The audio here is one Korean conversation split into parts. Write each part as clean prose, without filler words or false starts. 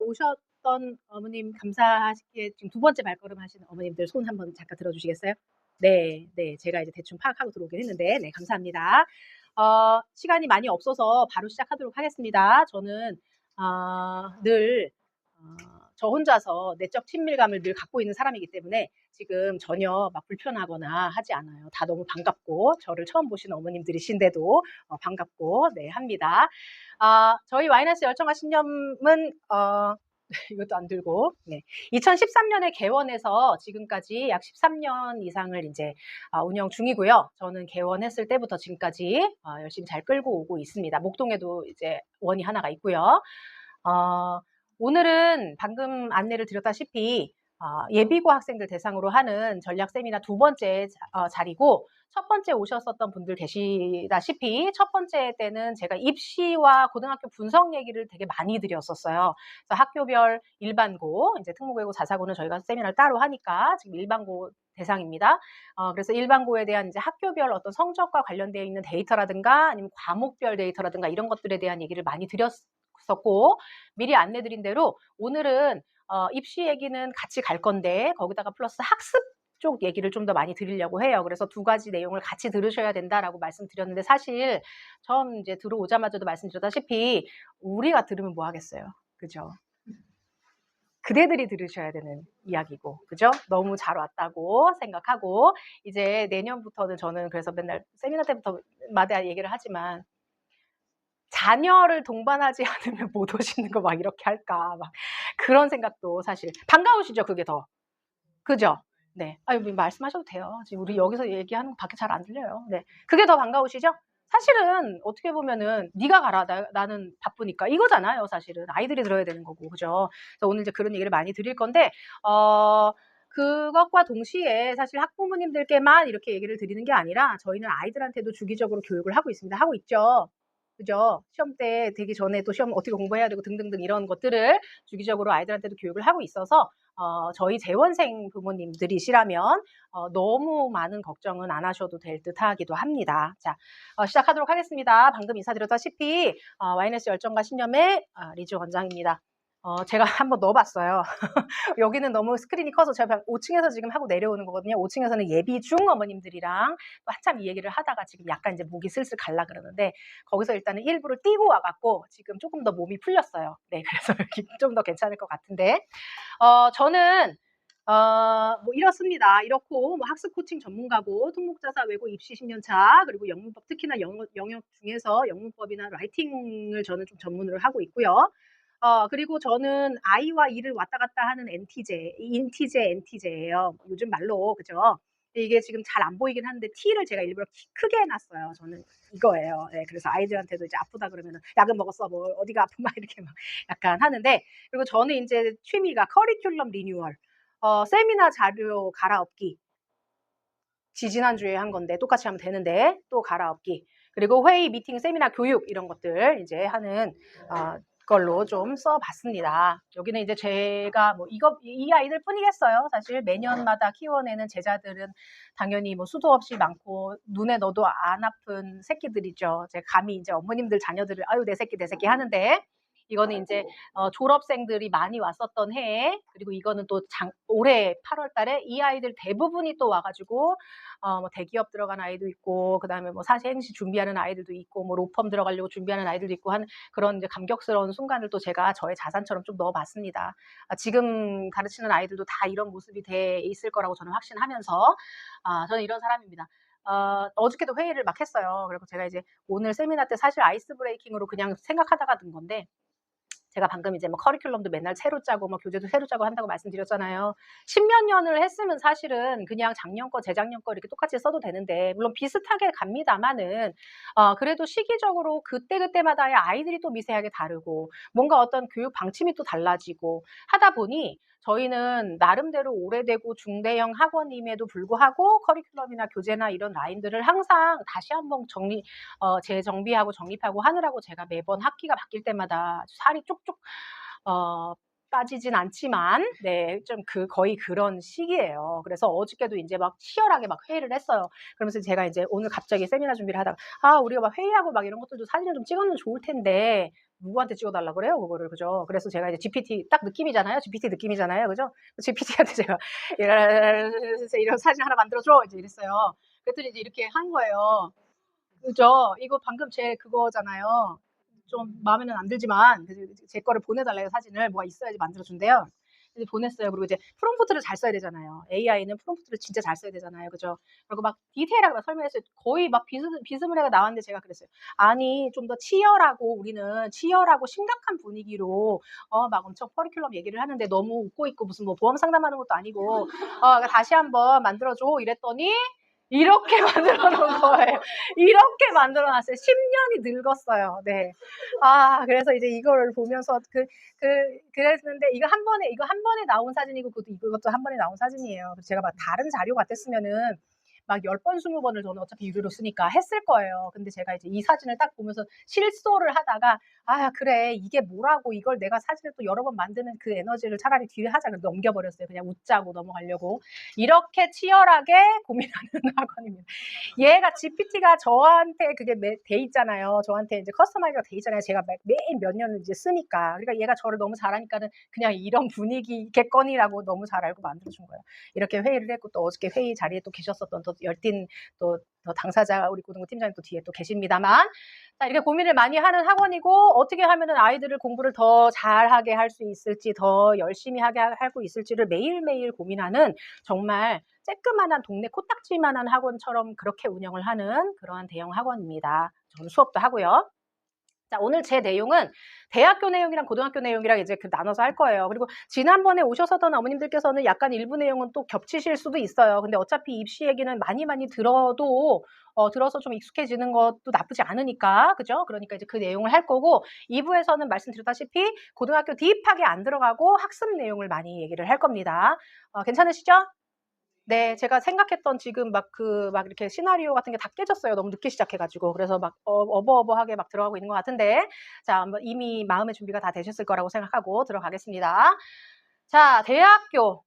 오셨던 어머님 감사하시게 지금 두 번째 발걸음 하시는 어머님들 손 한번 잠깐 들어주시겠어요? 네, 네. 제가 이제 대충 파악하고 들어오긴 했는데, 네, 감사합니다. 시간이 많이 없어서 바로 시작하도록 하겠습니다. 저는, 늘, 저 혼자서 내적 친밀감을 늘 갖고 있는 사람이기 때문에 지금 전혀 막 불편하거나 하지 않아요. 다 너무 반갑고, 저를 처음 보시는 어머님들이신데도 반갑고, 네, 합니다. 저희 와이너스 열정과 신념은, 이것도 안 들고, 네. 2013년에 개원해서 지금까지 약 13년 이상을 이제 운영 중이고요. 저는 개원했을 때부터 지금까지 열심히 잘 끌고 오고 있습니다. 목동에도 이제 원이 하나가 있고요. 오늘은 방금 안내를 드렸다시피 예비고 학생들 대상으로 하는 전략 세미나 두 번째 자리고, 첫 번째 오셨었던 분들 계시다시피 첫 번째 때는 제가 입시와 고등학교 분석 얘기를 되게 많이 드렸었어요. 그래서 학교별 일반고, 이제 특목고고 자사고는 저희가 세미나를 따로 하니까 지금 일반고 대상입니다. 그래서 일반고에 대한 이제 학교별 어떤 성적과 관련되어 있는 데이터라든가 아니면 과목별 데이터라든가 이런 것들에 대한 얘기를 많이 드렸었고, 미리 안내드린 대로 오늘은 입시 얘기는 같이 갈 건데 거기다가 플러스 학습 쪽 얘기를 좀 더 많이 드리려고 해요. 그래서 두 가지 내용을 같이 들으셔야 된다라고 말씀드렸는데, 사실 처음 이제 들어오자마자도 말씀드렸다시피 우리가 들으면 뭐 하겠어요. 그죠? 그대들이 들으셔야 되는 이야기고, 그죠? 너무 잘 왔다고 생각하고, 이제 내년부터는 저는 그래서 맨날 세미나 때부터 마다 얘기를 하지만, 자녀를 동반하지 않으면 못 오시는 거 막 이렇게 할까, 막 그런 생각도 사실 반가우시죠, 그게 더. 그죠? 네. 아유, 뭐 말씀하셔도 돼요. 지금 우리 여기서 얘기하는 거 밖에 잘 안 들려요. 네. 그게 더 반가우시죠? 사실은 어떻게 보면은 네가 가라, 나는 바쁘니까 이거잖아요, 사실은. 아이들이 들어야 되는 거고, 그죠? 그래서 오늘 이제 그런 얘기를 많이 드릴 건데, 그것과 동시에 사실 학부모님들께만 이렇게 얘기를 드리는 게 아니라 저희는 아이들한테도 주기적으로 교육을 하고 있습니다. 하고 있죠. 그죠? 시험 때 되기 전에 또 시험 어떻게 공부해야 되고 등등등 이런 것들을 주기적으로 아이들한테도 교육을 하고 있어서 저희 재원생 부모님들이시라면 너무 많은 걱정은 안 하셔도 될 듯하기도 합니다. 자, 시작하도록 하겠습니다. 방금 인사드렸다시피 와이너스 열정과 신념의 리즈 원장입니다. 제가 한번 넣어봤어요. 여기는 너무 스크린이 커서 제가 5층에서 지금 하고 내려오는 거거든요. 5층에서는 예비 중 어머님들이랑 또 한참 이 얘기를 하다가 지금 약간 이제 목이 슬슬 갈라 그러는데, 거기서 일단은 일부를 뛰고 와갖고 지금 조금 더 몸이 풀렸어요. 네, 그래서 여기 좀 더 괜찮을 것 같은데, 저는 뭐 이렇습니다. 이렇고 뭐 학습 코칭 전문가고 통목자사 외고 입시 10년 차, 그리고 영문법, 특히나 영역 중에서 영문법이나 라이팅을 저는 좀 전문으로 하고 있고요. 그리고 저는 I와 E를 왔다 갔다 하는 NT제예요. 요즘 말로, 그죠? 이게 지금 잘 안 보이긴 하는데 T를 제가 일부러 크게 해놨어요. 저는 이거예요. 네, 그래서 아이들한테도 이제 아프다 그러면은 약은 먹었어, 뭐 어디가 아픈 막 이렇게 막 약간 하는데, 그리고 저는 이제 취미가 커리큘럼 리뉴얼, 세미나 자료 갈아엎기, 지지난주에 한 건데 똑같이 하면 되는데 또 갈아엎기, 그리고 회의, 미팅, 세미나, 교육 이런 것들 이제 하는 걸로 좀 써봤습니다. 여기는 이제 제가 뭐 이 아이들 뿐이겠어요. 사실 매년마다 키워내는 제자들은 당연히 뭐 수도 없이 많고 눈에 넣어도 안 아픈 새끼들이죠. 제 감히 이제 어머님들 자녀들을 아유 내 새끼 하는데, 이거는 이제 졸업생들이 많이 왔었던 해에, 그리고 이거는 또 올해 8월 달에 이 아이들 대부분이 또 와가지고 뭐 대기업 들어간 아이도 있고, 그다음에 뭐 사시행시 준비하는 아이들도 있고, 뭐 로펌 들어가려고 준비하는 아이들도 있고 하는 그런 이제 감격스러운 순간을 또 제가 저의 자산처럼 좀 넣어봤습니다. 지금 가르치는 아이들도 다 이런 모습이 돼 있을 거라고 저는 확신하면서, 저는 이런 사람입니다. 어저께도 회의를 막 했어요. 그리고 제가 이제 오늘 세미나 때 사실 아이스 브레이킹으로 그냥 생각하다가 든 건데, 제가 방금 이제 뭐 커리큘럼도 맨날 새로 짜고 뭐 교재도 새로 짜고 한다고 말씀드렸잖아요. 10몇 년을 했으면 사실은 그냥 작년 거, 재작년 거 이렇게 똑같이 써도 되는데, 물론 비슷하게 갑니다만은, 그래도 시기적으로 그때그때마다의 아이들이 또 미세하게 다르고, 뭔가 어떤 교육 방침이 또 달라지고 하다 보니, 저희는 나름대로 오래되고 중대형 학원임에도 불구하고 커리큘럼이나 교재나 이런 라인들을 항상 다시 한번 재정비하고 정립하고 하느라고 제가 매번 학기가 바뀔 때마다 살이 쪽쪽 빠지진 않지만, 네, 좀 거의 그런 시기예요. 그래서 어저께도 이제 막 치열하게 막 회의를 했어요. 그러면서 제가 이제 오늘 갑자기 세미나 준비를 하다가, 우리가 막 회의하고 막 이런 것들도 사진을 좀 찍어놓으면 좋을 텐데, 누구한테 찍어달라 그래요, 그거를. 그죠? 그래서 제가 이제 GPT 딱 느낌이잖아요. GPT 느낌이잖아요. 그죠? GPT한테 제가 이런 사진 하나 만들어줘. 이제 이랬어요. 그랬더니 이제 이렇게 한 거예요. 그죠? 이거 방금 제 그거잖아요. 좀 마음에는 안 들지만 제 거를 보내달래요. 사진을 뭐가 있어야지 만들어준대요. 이제 보냈어요. 그리고 이제 프롬프트를 잘 써야 되잖아요. AI는 프롬프트를 진짜 잘 써야 되잖아요. 그죠? 그리고 막 디테일하게 막 설명했어요. 거의 막 비스무리하게 나왔는데 제가 그랬어요. 아니 좀 더 치열하고 우리는 치열하고 심각한 분위기로 막 엄청 커리큘럼 얘기를 하는데 너무 웃고 있고 무슨 뭐 보험 상담하는 것도 아니고 다시 한번 만들어줘 이랬더니 이렇게 만들어 놓은 거예요. 이렇게 만들어 놨어요. 10년이 늙었어요. 네. 그래서 이제 이거를 보면서 그랬는데 이거 한 번에 나온 사진이고 이것도 한 번에 나온 사진이에요. 그래서 제가 막 다른 자료 같았으면은 막 10번, 20번을 저는 어차피 유료로 쓰니까 했을 거예요. 근데 제가 이제 이 사진을 딱 보면서 실소를 하다가 그래. 이게 뭐라고 이걸 내가 사진을 또 여러 번 만드는 그 에너지를 차라리 뒤에 하자. 그래서 넘겨버렸어요. 그냥 웃자고 넘어가려고. 이렇게 치열하게 고민하는 학원입니다. 얘가 GPT가 저한테 그게 돼 있잖아요. 저한테 이제 커스터마이즈가 돼 있잖아요. 제가 매일 몇 년을 이제 쓰니까. 그러니까 얘가 저를 너무 잘하니까는 그냥 이런 분위기겠거니라고 너무 잘 알고 만들어준 거예요. 이렇게 회의를 했고 또 어저께 회의 자리에 또 계셨었던 또 열띤 또 당사자 우리 고등부 팀장님 또 뒤에 또 계십니다만 자, 이렇게 고민을 많이 하는 학원이고 어떻게 하면은 아이들을 공부를 더 잘하게 할 수 있을지 더 열심히 하게 하고 있을지를 매일매일 고민하는 정말 쬐끄만한 동네 코딱지만한 학원처럼 그렇게 운영을 하는 그러한 대형 학원입니다. 저는 수업도 하고요. 자, 오늘 제 내용은 대학교 내용이랑 고등학교 내용이랑 이제 나눠서 할 거예요. 그리고 지난번에 오셨었던 어머님들께서는 약간 일부 내용은 또 겹치실 수도 있어요. 근데 어차피 입시 얘기는 많이 들어도 들어서 좀 익숙해지는 것도 나쁘지 않으니까. 그죠? 그러니까 이제 그 내용을 할 거고 2부에서는 말씀드렸다시피 고등학교 딥하게 안 들어가고 학습 내용을 많이 얘기를 할 겁니다. 괜찮으시죠? 네. 제가 생각했던 지금 막 이렇게 시나리오 같은 게 다 깨졌어요. 너무 늦게 시작해 가지고. 그래서 막 어버어버하게 막 들어가고 있는 것 같은데 자, 이미 마음의 준비가 다 되셨을 거라고 생각하고 들어가겠습니다. 자, 대학교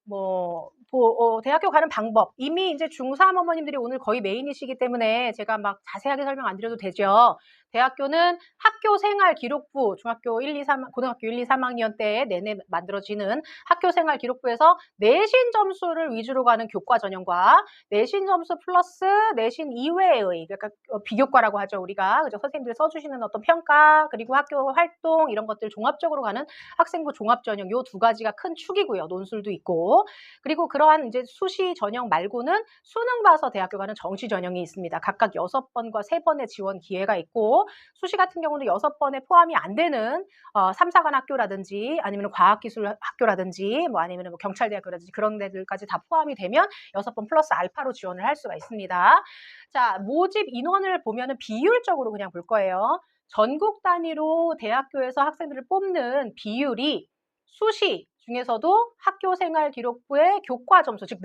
대학교 가는 방법. 이미 이제 중3 어머님들이 오늘 거의 메인이시기 때문에 제가 막 자세하게 설명 안 드려도 되죠. 대학교는 학교 생활 기록부, 중학교 1, 2, 3, 고등학교 1, 2, 3학년 때 내내 만들어지는 학교 생활 기록부에서 내신 점수를 위주로 가는 교과 전형과 내신 점수 플러스 내신 이외의 그러니까 비교과라고 하죠, 우리가. 그죠? 선생님들이 써주시는 어떤 평가, 그리고 학교 활동 이런 것들 종합적으로 가는 학생부 종합 전형 요 두 가지가 큰 축이고요. 논술도 있고. 그리고 그러한 이제 수시 전형 말고는 수능 봐서 대학교 가는 정시 전형이 있습니다. 각각 6번과 3번의 지원 기회가 있고 수시 같은 경우는 6번에 포함이 안 되는 3, 4관 학교라든지 아니면 과학기술 학교라든지 뭐 아니면 뭐 경찰대학교라든지 그런 데들까지 다 포함이 되면 6번 플러스 알파로 지원을 할 수가 있습니다. 자, 모집 인원을 보면은 비율적으로 그냥 볼 거예요. 전국 단위로 대학교에서 학생들을 뽑는 비율이 수시 중에서도 학교생활 기록부의 교과 점수, 즉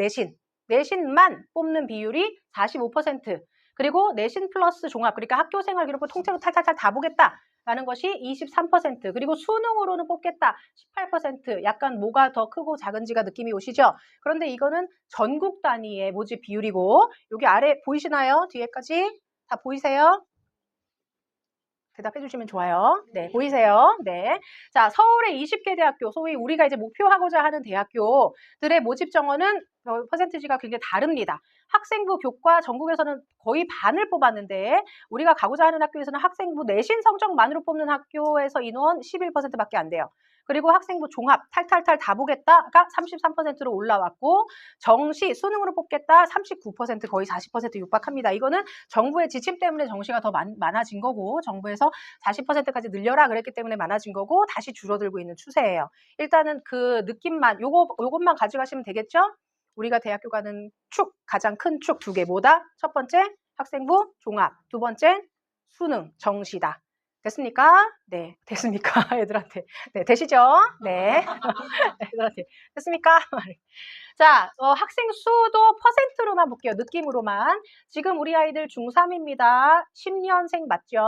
내신만 뽑는 비율이 45%, 그리고 내신 플러스 종합, 그러니까 학교생활 기록부 통째로 탈탈탈 다 보겠다라는 것이 23%, 그리고 수능으로는 뽑겠다 18%, 약간 뭐가 더 크고 작은지가 느낌이 오시죠? 그런데 이거는 전국 단위의 모집 비율이고 여기 아래 보이시나요? 뒤에까지 다 보이세요? 대답해 주시면 좋아요. 네, 보이세요? 네. 자, 서울의 20개 대학교, 소위 우리가 이제 목표하고자 하는 대학교들의 모집 정원은 퍼센티지가 굉장히 다릅니다. 학생부 교과 전국에서는 거의 반을 뽑았는데 우리가 가고자 하는 학교에서는 학생부 내신 성적만으로 뽑는 학교에서 인원 11%밖에 안 돼요. 그리고 학생부 종합 탈탈탈 다 보겠다가 33%로 올라왔고 정시 수능으로 뽑겠다 39%, 거의 40% 육박합니다. 이거는 정부의 지침 때문에 정시가 더 많아진 거고 정부에서 40%까지 늘려라 그랬기 때문에 많아진 거고 다시 줄어들고 있는 추세예요. 일단은 그 느낌만 요것만 가져가시면 되겠죠? 우리가 대학교 가는 가장 큰 축 2개 뭐다? 첫 번째 학생부 종합, 두 번째 수능 정시다. 됐습니까? 네, 됐습니까? 애들한테. 네, 되시죠? 네. 애들한테. 됐습니까? 자, 학생 수도 퍼센트로만 볼게요. 느낌으로만. 지금 우리 아이들 중3입니다. 10년생 맞죠?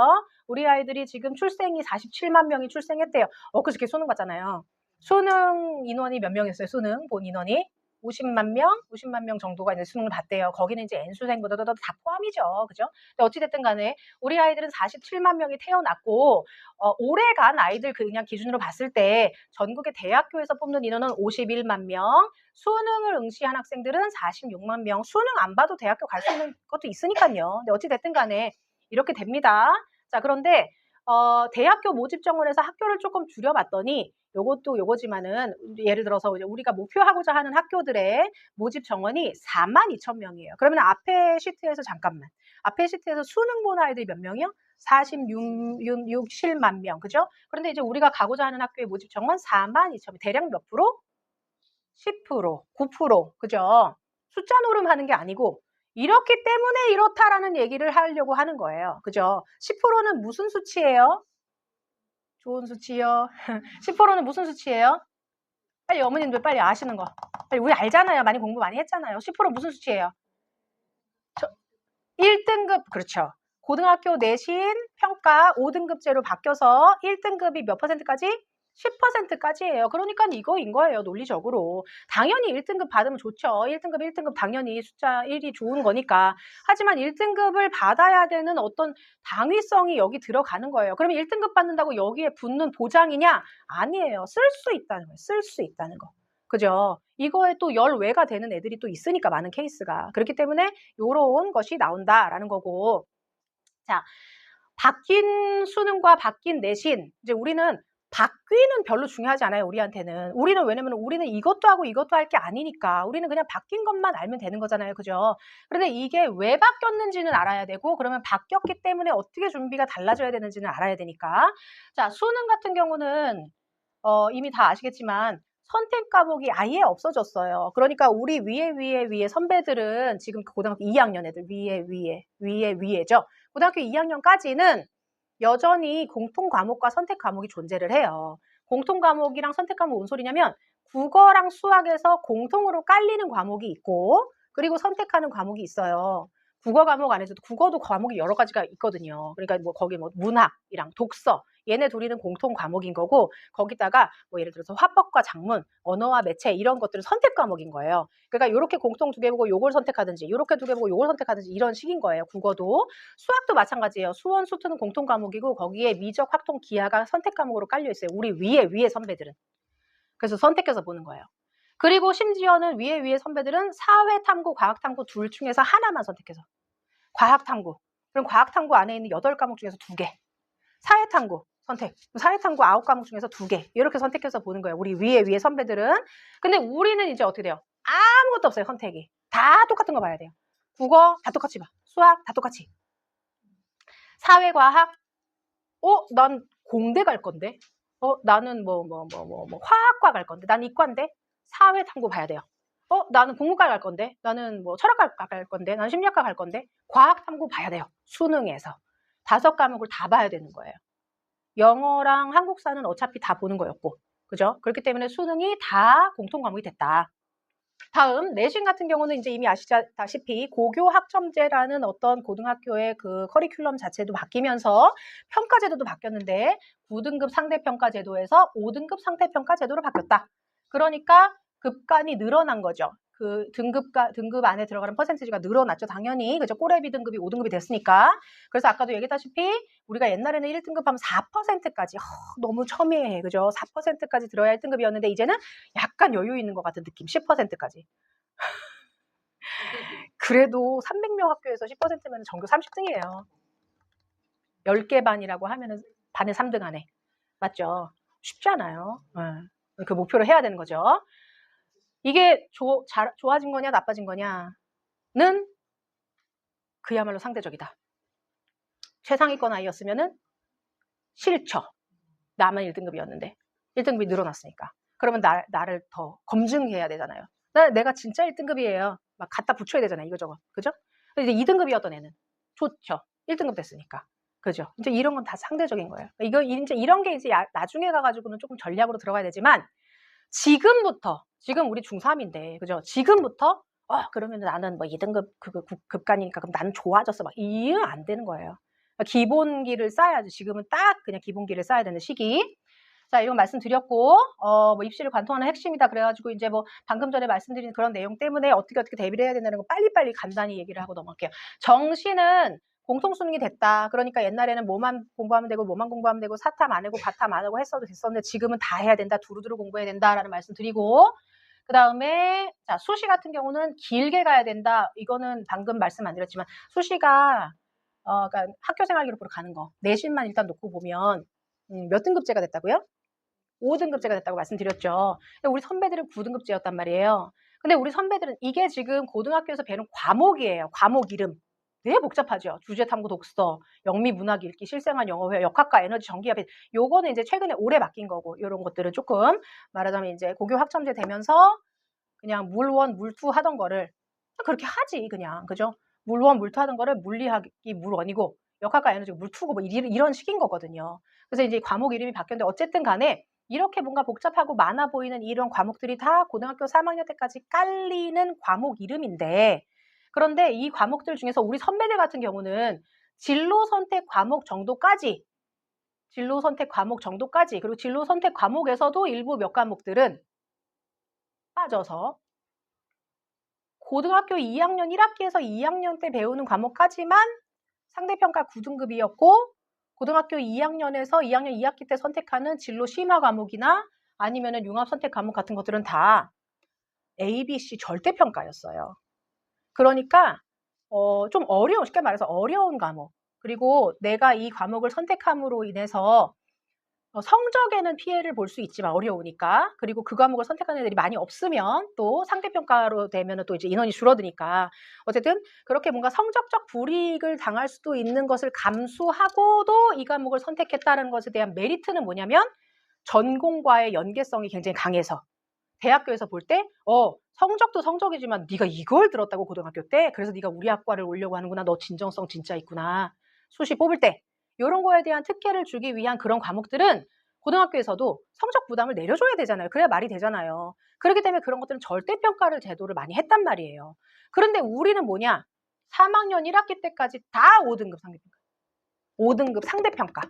우리 아이들이 지금 출생이 47만 명이 출생했대요. 그저께 수능 봤잖아요. 수능 인원이 몇 명이었어요? 수능 본 인원이? 50만 명 정도가 이제 수능을 봤대요. 거기는 이제 N수생보다도 다 포함이죠. 그죠? 근데 어찌됐든 간에 우리 아이들은 47만 명이 태어났고, 올해간 아이들 그냥 기준으로 봤을 때 전국의 대학교에서 뽑는 인원은 51만 명, 수능을 응시한 학생들은 46만 명, 수능 안 봐도 대학교 갈 수 있는 것도 있으니까요. 근데 어찌됐든 간에 이렇게 됩니다. 자, 그런데 대학교 모집 정원에서 학교를 조금 줄여봤더니 요것도 요거지만은 예를 들어서 이제 우리가 목표하고자 하는 학교들의 모집 정원이 42,000명이에요. 그러면 앞에 시트에서 잠깐만. 앞에 시트에서 수능 본 아이들이 몇 명이요? 67만 명. 그죠? 그런데 이제 우리가 가고자 하는 학교의 모집 정원 42,000명. 대략 몇 프로? 10%, 9%. 그죠? 숫자 노름하는 게 아니고 이렇기 때문에 이렇다라는 얘기를 하려고 하는 거예요. 그죠? 10%는 무슨 수치예요? 좋은 수치요. 10%는 무슨 수치예요? 빨리 어머님들 빨리 아시는 거. 빨리 우리 알잖아요. 많이 공부 많이 했잖아요. 10% 무슨 수치예요? 1등급, 그렇죠. 고등학교 내신 평가 5등급제로 바뀌어서 1등급이 몇 퍼센트까지? 10%까지예요. 그러니까 이거인 거예요. 논리적으로. 당연히 1등급 받으면 좋죠. 1등급 당연히 숫자 1이 좋은 거니까. 하지만 1등급을 받아야 되는 어떤 당위성이 여기 들어가는 거예요. 그러면 1등급 받는다고 여기에 붙는 보장이냐? 아니에요. 쓸 수 있다는 거예요. 쓸 수 있다는 거. 그죠? 이거에 또 열외가 되는 애들이 또 있으니까 많은 케이스가. 그렇기 때문에 요런 것이 나온다라는 거고. 자, 바뀐 수능과 바뀐 내신. 이제 우리는 바뀌는 별로 중요하지 않아요, 우리한테는. 우리는 왜냐면 우리는 이것도 하고 이것도 할 게 아니니까. 우리는 그냥 바뀐 것만 알면 되는 거잖아요. 그죠? 그런데 이게 왜 바뀌었는지는 알아야 되고, 그러면 바뀌었기 때문에 어떻게 준비가 달라져야 되는지는 알아야 되니까. 자, 수능 같은 경우는 이미 다 아시겠지만 선택 과목이 아예 없어졌어요. 그러니까 우리 위에 선배들은 지금 고등학교 2학년 애들 위에죠. 고등학교 2학년까지는 여전히 공통 과목과 선택 과목이 존재를 해요. 공통 과목이랑 선택 과목 뭔 소리냐면 국어랑 수학에서 공통으로 깔리는 과목이 있고 그리고 선택하는 과목이 있어요. 국어 과목 안에서도 국어도 과목이 여러 가지가 있거든요. 그러니까 뭐 거기 뭐 문학이랑 독서 얘네 둘이는 공통 과목인 거고 거기다가 뭐 예를 들어서 화법과 작문, 언어와 매체 이런 것들은 선택 과목인 거예요. 그러니까 이렇게 공통 두 개 보고 요걸 선택하든지 이렇게 두 개 보고 요걸 선택하든지 이런 식인 거예요. 국어도. 수학도 마찬가지예요. 수원, 수투는 공통 과목이고 거기에 미적, 확통, 기하가 선택 과목으로 깔려 있어요. 우리 위에 선배들은. 그래서 선택해서 보는 거예요. 그리고 심지어는 위에 선배들은 사회탐구, 과학탐구 둘 중에서 하나만 선택해서. 과학탐구. 그럼 과학탐구 안에 있는 8과목 중에서 2개. 사회탐구 선택. 사회탐구 9과목 중에서 2개. 이렇게 선택해서 보는 거예요. 우리 위에 선배들은. 근데 우리는 이제 어떻게 돼요? 아무것도 없어요. 선택이. 다 똑같은 거 봐야 돼요. 국어 다 똑같이 봐. 수학 다 똑같이. 사회과학 난 공대 갈 건데. 나는 화학과 갈 건데. 난 이과인데. 사회탐구 봐야 돼요. 나는 국문과 갈 건데. 나는 뭐 철학과 갈 건데. 나는 심리학과 갈 건데. 과학탐구 봐야 돼요. 수능에서. 5과목을 다 봐야 되는 거예요. 영어랑 한국사는 어차피 다 보는 거였고. 그죠? 그렇기 때문에 수능이 다 공통 과목이 됐다. 다음 내신 같은 경우는 이제 이미 아시다시피 고교 학점제라는 어떤 고등학교의 그 커리큘럼 자체도 바뀌면서 평가제도도 바뀌었는데 9등급 상대평가제도에서 5등급 상대평가제도로 바뀌었다. 그러니까 급간이 늘어난 거죠. 그 등급 안에 들어가는 퍼센티지가 늘어났죠. 당연히. 그죠? 꼬레비 등급이 5등급이 됐으니까. 그래서 아까도 얘기했다시피 우리가 옛날에는 1등급 하면 4%까지 너무 첨예해. 그죠? 4%까지 들어야 1등급이었는데 이제는 약간 여유 있는 것 같은 느낌. 10%까지. 그래도 300명 학교에서 10%면 전교 30등이에요. 10개 반이라고 하면은 반에 3등 안에. 맞죠? 쉽지 않아요. 그 목표를 해야 되는 거죠. 이게 좋아진 거냐 나빠진 거냐는 그야말로 상대적이다. 최상위권 아이였으면은 싫죠. 나만 1등급이었는데 1등급이 늘어났으니까. 그러면 나를 더 검증해야 되잖아요. 내가 진짜 1등급이에요. 막 갖다 붙여야 되잖아요. 이거저거. 그죠? 근데 이제 2등급이었던 애는 좋죠. 1등급 됐으니까. 그죠? 이제 이런 건 다 상대적인 거예요. 이제 이런 게 이제 나중에 가가지고는 조금 전략으로 들어가야 되지만 지금부터 지금 우리 중3인데 그죠? 지금부터 그러면 나는 뭐 2등급 급간이니까 그럼 나는 좋아졌어. 막 이해는 안 되는 거예요. 기본기를 쌓아야지. 지금은 딱 그냥 기본기를 쌓아야 되는 시기. 자, 이건 말씀드렸고, 뭐 입시를 관통하는 핵심이다. 그래가지고 이제 뭐 방금 전에 말씀드린 그런 내용 때문에 어떻게 대비를 해야 된다는 거 빨리빨리 간단히 얘기를 하고 넘어갈게요. 정시는 공통수능이 됐다. 그러니까 옛날에는 뭐만 공부하면 되고 뭐만 공부하면 되고 사탐 안 하고 과탐 안 하고 했어도 됐었는데 지금은 다 해야 된다. 두루두루 공부해야 된다라는 말씀 드리고, 그 다음에 자, 수시 같은 경우는 길게 가야 된다. 이거는 방금 말씀 안 드렸지만 수시가 그러니까 학교생활 기록부로 가는 거. 내신만 일단 놓고 보면 몇 등급제가 됐다고요? 5등급제가 됐다고 말씀드렸죠. 우리 선배들은 9등급제였단 말이에요. 근데 우리 선배들은 이게 지금 고등학교에서 배우는 과목이에요. 과목 이름. 되게 복잡하죠. 주제 탐구 독서, 영미 문학 읽기, 실생활 영어 회화, 역학과 에너지 전기협. 요거는 이제 최근에 올해 바뀐 거고, 요런 것들은 조금 말하자면 이제 고교 학점제 되면서 그냥 물원, 물투 하던 거를 그렇게 하지, 그냥. 그죠? 물원, 물투 하던 거를 물리학이 물원이고, 역학과 에너지가 물투고 뭐 이런 식인 거거든요. 그래서 이제 과목 이름이 바뀌었는데 어쨌든 간에 이렇게 뭔가 복잡하고 많아 보이는 이런 과목들이 다 고등학교 3학년 때까지 깔리는 과목 이름인데, 그런데 이 과목들 중에서 우리 선배들 같은 경우는 진로 선택 과목 정도까지, 그리고 진로 선택 과목에서도 일부 몇 과목들은 빠져서 고등학교 2학년 1학기에서 2학년 때 배우는 과목까지만 상대평가 9등급이었고, 고등학교 2학년에서 2학년 2학기 때 선택하는 진로 심화 과목이나 아니면은 융합 선택 과목 같은 것들은 다 A, B, C 절대평가였어요. 그러니까 좀 쉽게 말해서 어려운 과목, 그리고 내가 이 과목을 선택함으로 인해서 성적에는 피해를 볼 수 있지만 어려우니까, 그리고 그 과목을 선택하는 애들이 많이 없으면 또 상대평가로 되면 또 이제 인원이 줄어드니까, 어쨌든 그렇게 뭔가 성적적 불이익을 당할 수도 있는 것을 감수하고도 이 과목을 선택했다는 것에 대한 메리트는 뭐냐면 전공과의 연계성이 굉장히 강해서 대학교에서 볼 때 성적도 성적이지만 네가 이걸 들었다고 고등학교 때, 그래서 네가 우리 학과를 오려고 하는구나, 너 진정성 진짜 있구나, 수시 뽑을 때 이런 거에 대한 특혜를 주기 위한 그런 과목들은 고등학교에서도 성적 부담을 내려줘야 되잖아요. 그래야 말이 되잖아요. 그렇기 때문에 그런 것들은 절대평가를 제도를 많이 했단 말이에요. 그런데 우리는 뭐냐, 3학년 1학기 때까지 다 5등급 상대평가, 5등급 상대평가,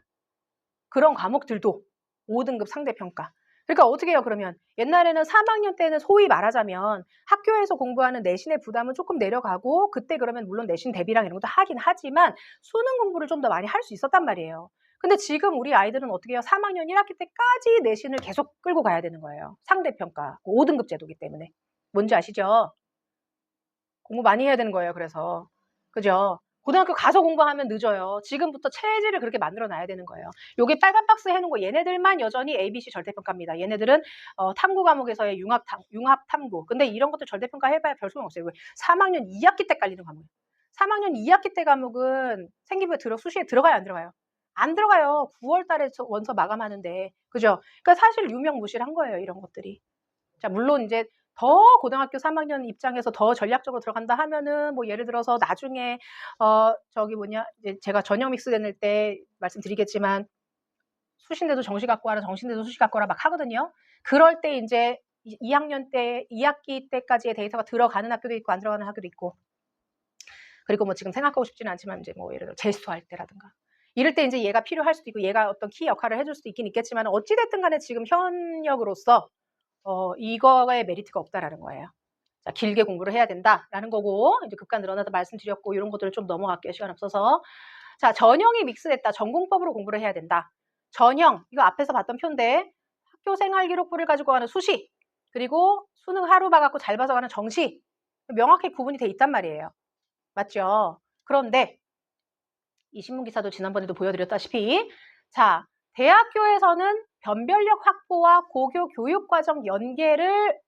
그런 과목들도 5등급 상대평가. 그러니까 어떻게 해요, 그러면? 옛날에는 3학년 때는 소위 말하자면 학교에서 공부하는 내신의 부담은 조금 내려가고, 그때 그러면 물론 내신 대비랑 이런 것도 하긴 하지만 수능 공부를 좀 더 많이 할 수 있었단 말이에요. 근데 지금 우리 아이들은 어떻게 해요? 3학년 1학기 때까지 내신을 계속 끌고 가야 되는 거예요. 상대평가, 5등급 제도기 때문에. 뭔지 아시죠? 공부 많이 해야 되는 거예요, 그래서. 그죠? 고등학교 가서 공부하면 늦어요. 지금부터 체질을 그렇게 만들어 놔야 되는 거예요. 요게 빨간 박스 해놓은 거, 얘네들만 여전히 ABC 절대평가입니다. 얘네들은 탐구 과목에서의 융합 탐구. 근데 이런 것도 절대평가 해봐야 별 소용 없어요. 3학년 2학기 때 깔리는 과목. 3학년 2학기 때 과목은 생기부에 수시에 들어가요, 안 들어가요? 안 들어가요. 9월 달에 원서 마감하는데. 그죠? 그러니까 사실 유명무실한 거예요, 이런 것들이. 자, 물론 이제 더 고등학교 3학년 입장에서 더 전략적으로 들어간다 하면은 뭐 예를 들어서 나중에 이제 제가 전형 믹스 되는 때 말씀드리겠지만 수신대도 정시 갖고 와라, 정신대도 수시 갖고 와라 막 하거든요. 그럴 때 이제 2학년 때 2학기 때까지의 데이터가 들어가는 학교도 있고 안 들어가는 학교도 있고, 그리고 뭐 지금 생각하고 싶지는 않지만 이제 뭐 예를 들어 재수할 때라든가 이럴 때 이제 얘가 필요할 수도 있고 얘가 어떤 키 역할을 해줄 수도 있긴 있겠지만, 어찌됐든 간에 지금 현역으로서 이거에 메리트가 없다라는 거예요. 자, 길게 공부를 해야 된다라는 거고, 이제 급간 늘어나다 말씀드렸고, 이런 것들을 좀 넘어갈게요. 시간 없어서. 자, 전형이 믹스됐다. 전공법으로 공부를 해야 된다. 전형, 이거 앞에서 봤던 표인데, 학교 생활 기록부를 가지고 가는 수시, 그리고 수능 하루 봐갖고 잘 봐서 가는 정시, 명확히 구분이 돼 있단 말이에요. 맞죠? 그런데 이 신문기사도 지난번에도 보여드렸다시피, 자, 대학교에서는 변별력 확보와 고교 교육과정 연계를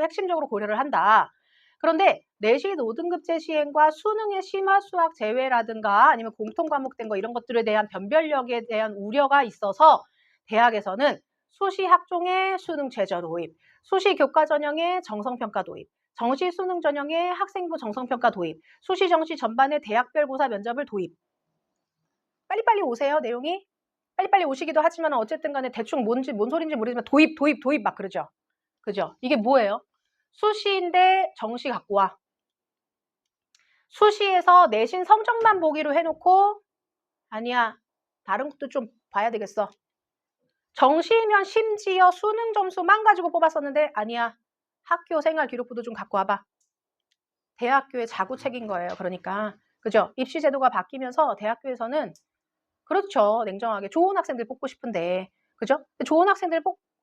핵심적으로 고려를 한다. 그런데 내신 5등급제 시행과 수능의 심화 수학 제외라든가 아니면 공통과목된 거 이런 것들에 대한 변별력에 대한 우려가 있어서 대학에서는 수시 학종의 수능 최저 도입, 수시 교과 전형의 정성평가 도입, 정시 수능 전형의 학생부 정성평가 도입, 수시 정시 전반의 대학별 고사 면접을 도입. 빨리빨리 오세요, 내용이. 빨리빨리 오시기도 하지만 어쨌든 간에 대충 뭔 소리인지 모르지만 도입 막 그러죠. 그죠? 이게 뭐예요? 수시인데 정시 갖고 와. 수시에서 내신 성적만 보기로 해놓고 아니야, 다른 것도 좀 봐야 되겠어. 정시면 심지어 수능 점수만 가지고 뽑았었는데 아니야. 학교 생활 기록부도 좀 갖고 와봐. 대학교의 자구책인 거예요. 그러니까. 그죠? 입시 제도가 바뀌면서 대학교에서는 그렇죠. 냉정하게 좋은 학생들 뽑고 싶은데. 그죠? 좋은 학생들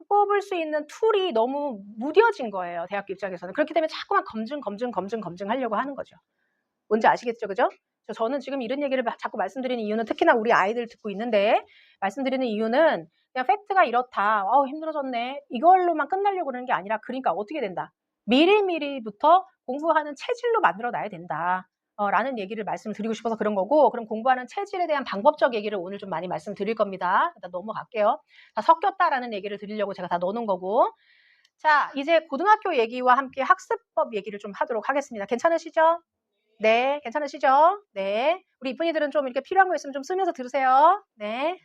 뽑을 수 있는 툴이 너무 무뎌진 거예요. 대학교 입장에서는. 그렇기 때문에 자꾸만 검증하려고 하는 거죠. 뭔지 아시겠죠? 그죠? 저는 지금 이런 얘기를 자꾸 말씀드리는 이유는 특히나 우리 아이들 듣고 있는데 말씀드리는 이유는 그냥 팩트가 이렇다. 힘들어졌네. 이걸로만 끝나려고 그러는 게 아니라 그러니까 어떻게 된다. 미리미리부터 공부하는 체질로 만들어 놔야 된다. 라는 얘기를 말씀드리고 싶어서 그런 거고 그럼 공부하는 체질에 대한 방법적 얘기를 오늘 좀 많이 말씀드릴 겁니다. 일단 넘어갈게요. 다 섞였다라는 얘기를 드리려고 제가 다 넣어놓은 거고 자 이제 고등학교 얘기와 함께 학습법 얘기를 좀 하도록 하겠습니다. 괜찮으시죠? 네, 괜찮으시죠? 네. 우리 이쁜이들은 좀 이렇게 필요한 거 있으면 좀 쓰면서 들으세요. 네.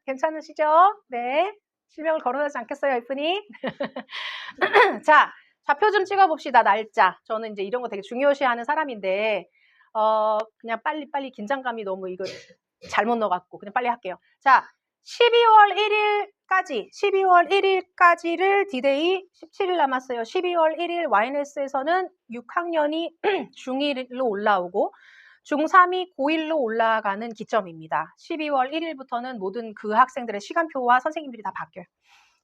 괜찮으시죠? 네. 실명을 거론하지 않겠어요, 이쁜이? 자, 좌표 좀 찍어봅시다, 날짜. 저는 이제 이런 거 되게 중요시하는 사람인데, 그냥 빨리 긴장감이 너무 이거 잘못 넣어갖고, 그냥 빨리 할게요. 자, 12월 1일까지를 디데이 17일 남았어요. 12월 1일 YNS에서는 6학년이 중1로 올라오고 중3이 고1로 올라가는 기점입니다. 12월 1일부터는 모든 그 학생들의 시간표와 선생님들이 다 바뀌어요.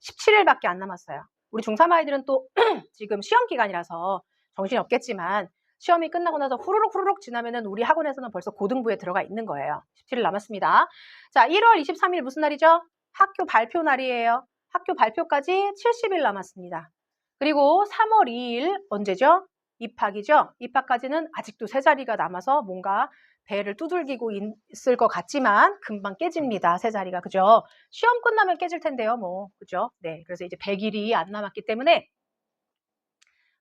17일밖에 안 남았어요. 우리 중3 아이들은 또 지금 시험 기간이라서 정신이 없겠지만 시험이 끝나고 나서 후루룩 지나면은 우리 학원에서는 벌써 고등부에 들어가 있는 거예요. 17일 남았습니다. 자, 1월 23일 무슨 날이죠? 학교 발표 날이에요. 학교 발표까지 70일 남았습니다. 그리고 3월 2일 언제죠? 입학이죠? 입학까지는 아직도 세 자리가 남아서 뭔가 배를 두들기고 있을 것 같지만 금방 깨집니다. 세 자리가. 그죠? 시험 끝나면 깨질 텐데요. 뭐. 그죠? 네. 그래서 이제 100일이 안 남았기 때문에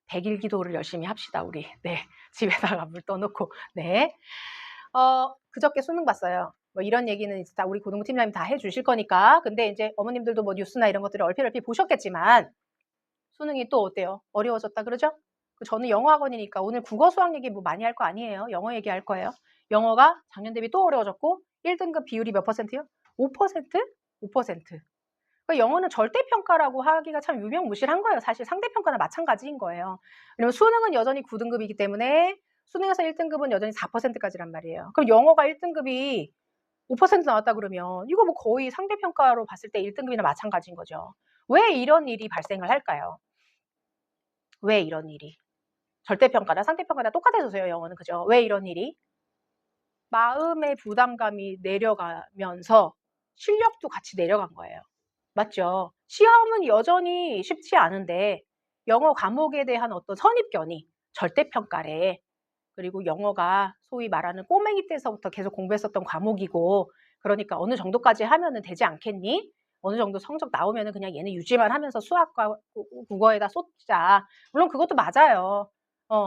100일 기도를 열심히 합시다. 우리. 네. 집에다가 물 떠놓고. 네. 그저께 수능 봤어요. 뭐 이런 얘기는 이제 다 우리 고등부 팀장님 다 해주실 거니까. 근데 이제 어머님들도 뭐 뉴스나 이런 것들을 얼핏 보셨겠지만 수능이 또 어때요? 어려워졌다 그러죠? 저는 영어 학원이니까 오늘 국어 수학 얘기 뭐 많이 할 거 아니에요. 영어 얘기할 거예요. 영어가 작년 대비 또 어려워졌고 1등급 비율이 몇 퍼센트요? 5%? 5%. 그러니까 영어는 절대평가라고 하기가 참 유명무실한 거예요. 사실 상대평가나 마찬가지인 거예요. 왜냐면 수능은 여전히 9등급이기 때문에 수능에서 1등급은 여전히 4%까지란 말이에요. 그럼 영어가 1등급이 5% 나왔다 그러면 이거 뭐 거의 상대평가로 봤을 때 1등급이나 마찬가지인 거죠. 왜 이런 일이 발생을 할까요? 왜 이런 일이? 절대평가나 상대평가나 똑같아서요, 영어는. 그죠? 왜 이런 일이? 마음의 부담감이 내려가면서 실력도 같이 내려간 거예요. 맞죠? 시험은 여전히 쉽지 않은데 영어 과목에 대한 어떤 선입견이 절대평가래. 그리고 영어가 소위 말하는 꼬맹이 때서부터 계속 공부했었던 과목이고 그러니까 어느 정도까지 하면은 되지 않겠니? 어느 정도 성적 나오면은 그냥 얘는 유지만 하면서 수학과 국어에다 쏟자. 물론 그것도 맞아요.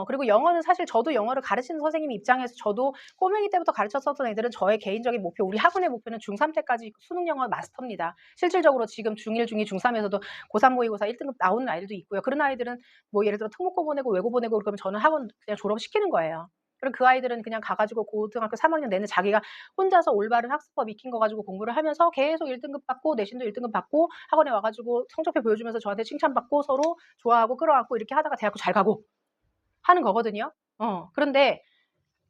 그리고 영어는 사실 저도 영어를 가르치는 선생님 입장에서 저도 꼬맹이 때부터 가르쳤었던 애들은 저의 개인적인 목표, 우리 학원의 목표는 중3 때까지 수능 영어 마스터입니다. 실질적으로 지금 중1, 중2, 중3에서도 고3 모의고사 1등급 나오는 아이들도 있고요. 그런 아이들은 뭐 예를 들어 특목고 보내고 외고 보내고 그러면 저는 학원 그냥 졸업시키는 거예요. 그럼 그 아이들은 그냥 가가지고 고등학교 3학년 내내 자기가 혼자서 올바른 학습법 익힌 거 가지고 공부를 하면서 계속 1등급 받고 내신도 1등급 받고 학원에 와가지고 성적표 보여주면서 저한테 칭찬받고 서로 좋아하고 끌어안고 이렇게 하다가 대학교 잘 가고 하는 거거든요. 그런데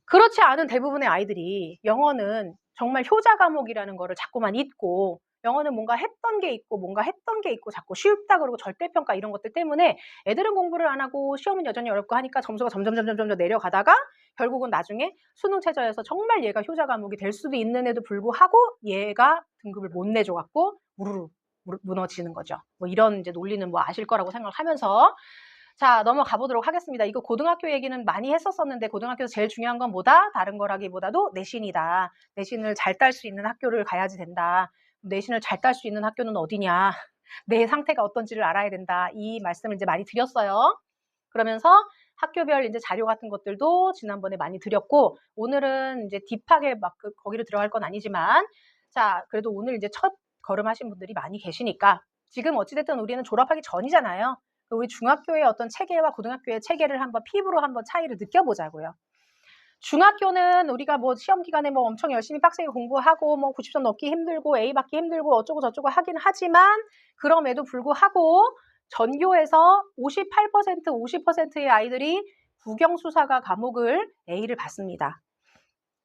그렇지 않은 대부분의 아이들이 영어는 정말 효자 과목이라는 거를 자꾸만 잊고 영어는 뭔가 했던 게 있고 자꾸 쉽다 그러고 절대평가 이런 것들 때문에 애들은 공부를 안 하고 시험은 여전히 어렵고 하니까 점수가 점점 내려가다가 결국은 나중에 수능 최저에서 정말 얘가 효자 과목이 될 수도 있는데도 불구하고 얘가 등급을 못 내줘갖고 우르르 무너지는 거죠. 뭐 이런 이제 논리는 뭐 아실 거라고 생각하면서 자, 넘어가 보도록 하겠습니다. 이거 고등학교 얘기는 많이 했었었는데 고등학교에서 제일 중요한 건 뭐다? 다른 거라기보다도 내신이다. 내신을 잘 딸 수 있는 학교를 가야지 된다. 내신을 잘 딸 수 있는 학교는 어디냐? 내 상태가 어떤지를 알아야 된다. 이 말씀을 이제 많이 드렸어요. 그러면서 학교별 이제 자료 같은 것들도 지난번에 많이 드렸고 오늘은 이제 딥하게 막 거기로 들어갈 건 아니지만 자, 그래도 오늘 이제 첫 걸음하신 분들이 많이 계시니까 지금 어찌됐든 우리는 졸업하기 전이잖아요. 우리 중학교의 어떤 체계와 고등학교의 체계를 한번 피부로 한번 차이를 느껴보자고요. 중학교는 우리가 뭐 시험 기간에 뭐 엄청 열심히 빡세게 공부하고 뭐 90점 넣기 힘들고 A 받기 힘들고 어쩌고 저쩌고 하긴 하지만 그럼에도 불구하고 전교에서 58%, 50%의 아이들이 국영수사과 과목을 A를 받습니다.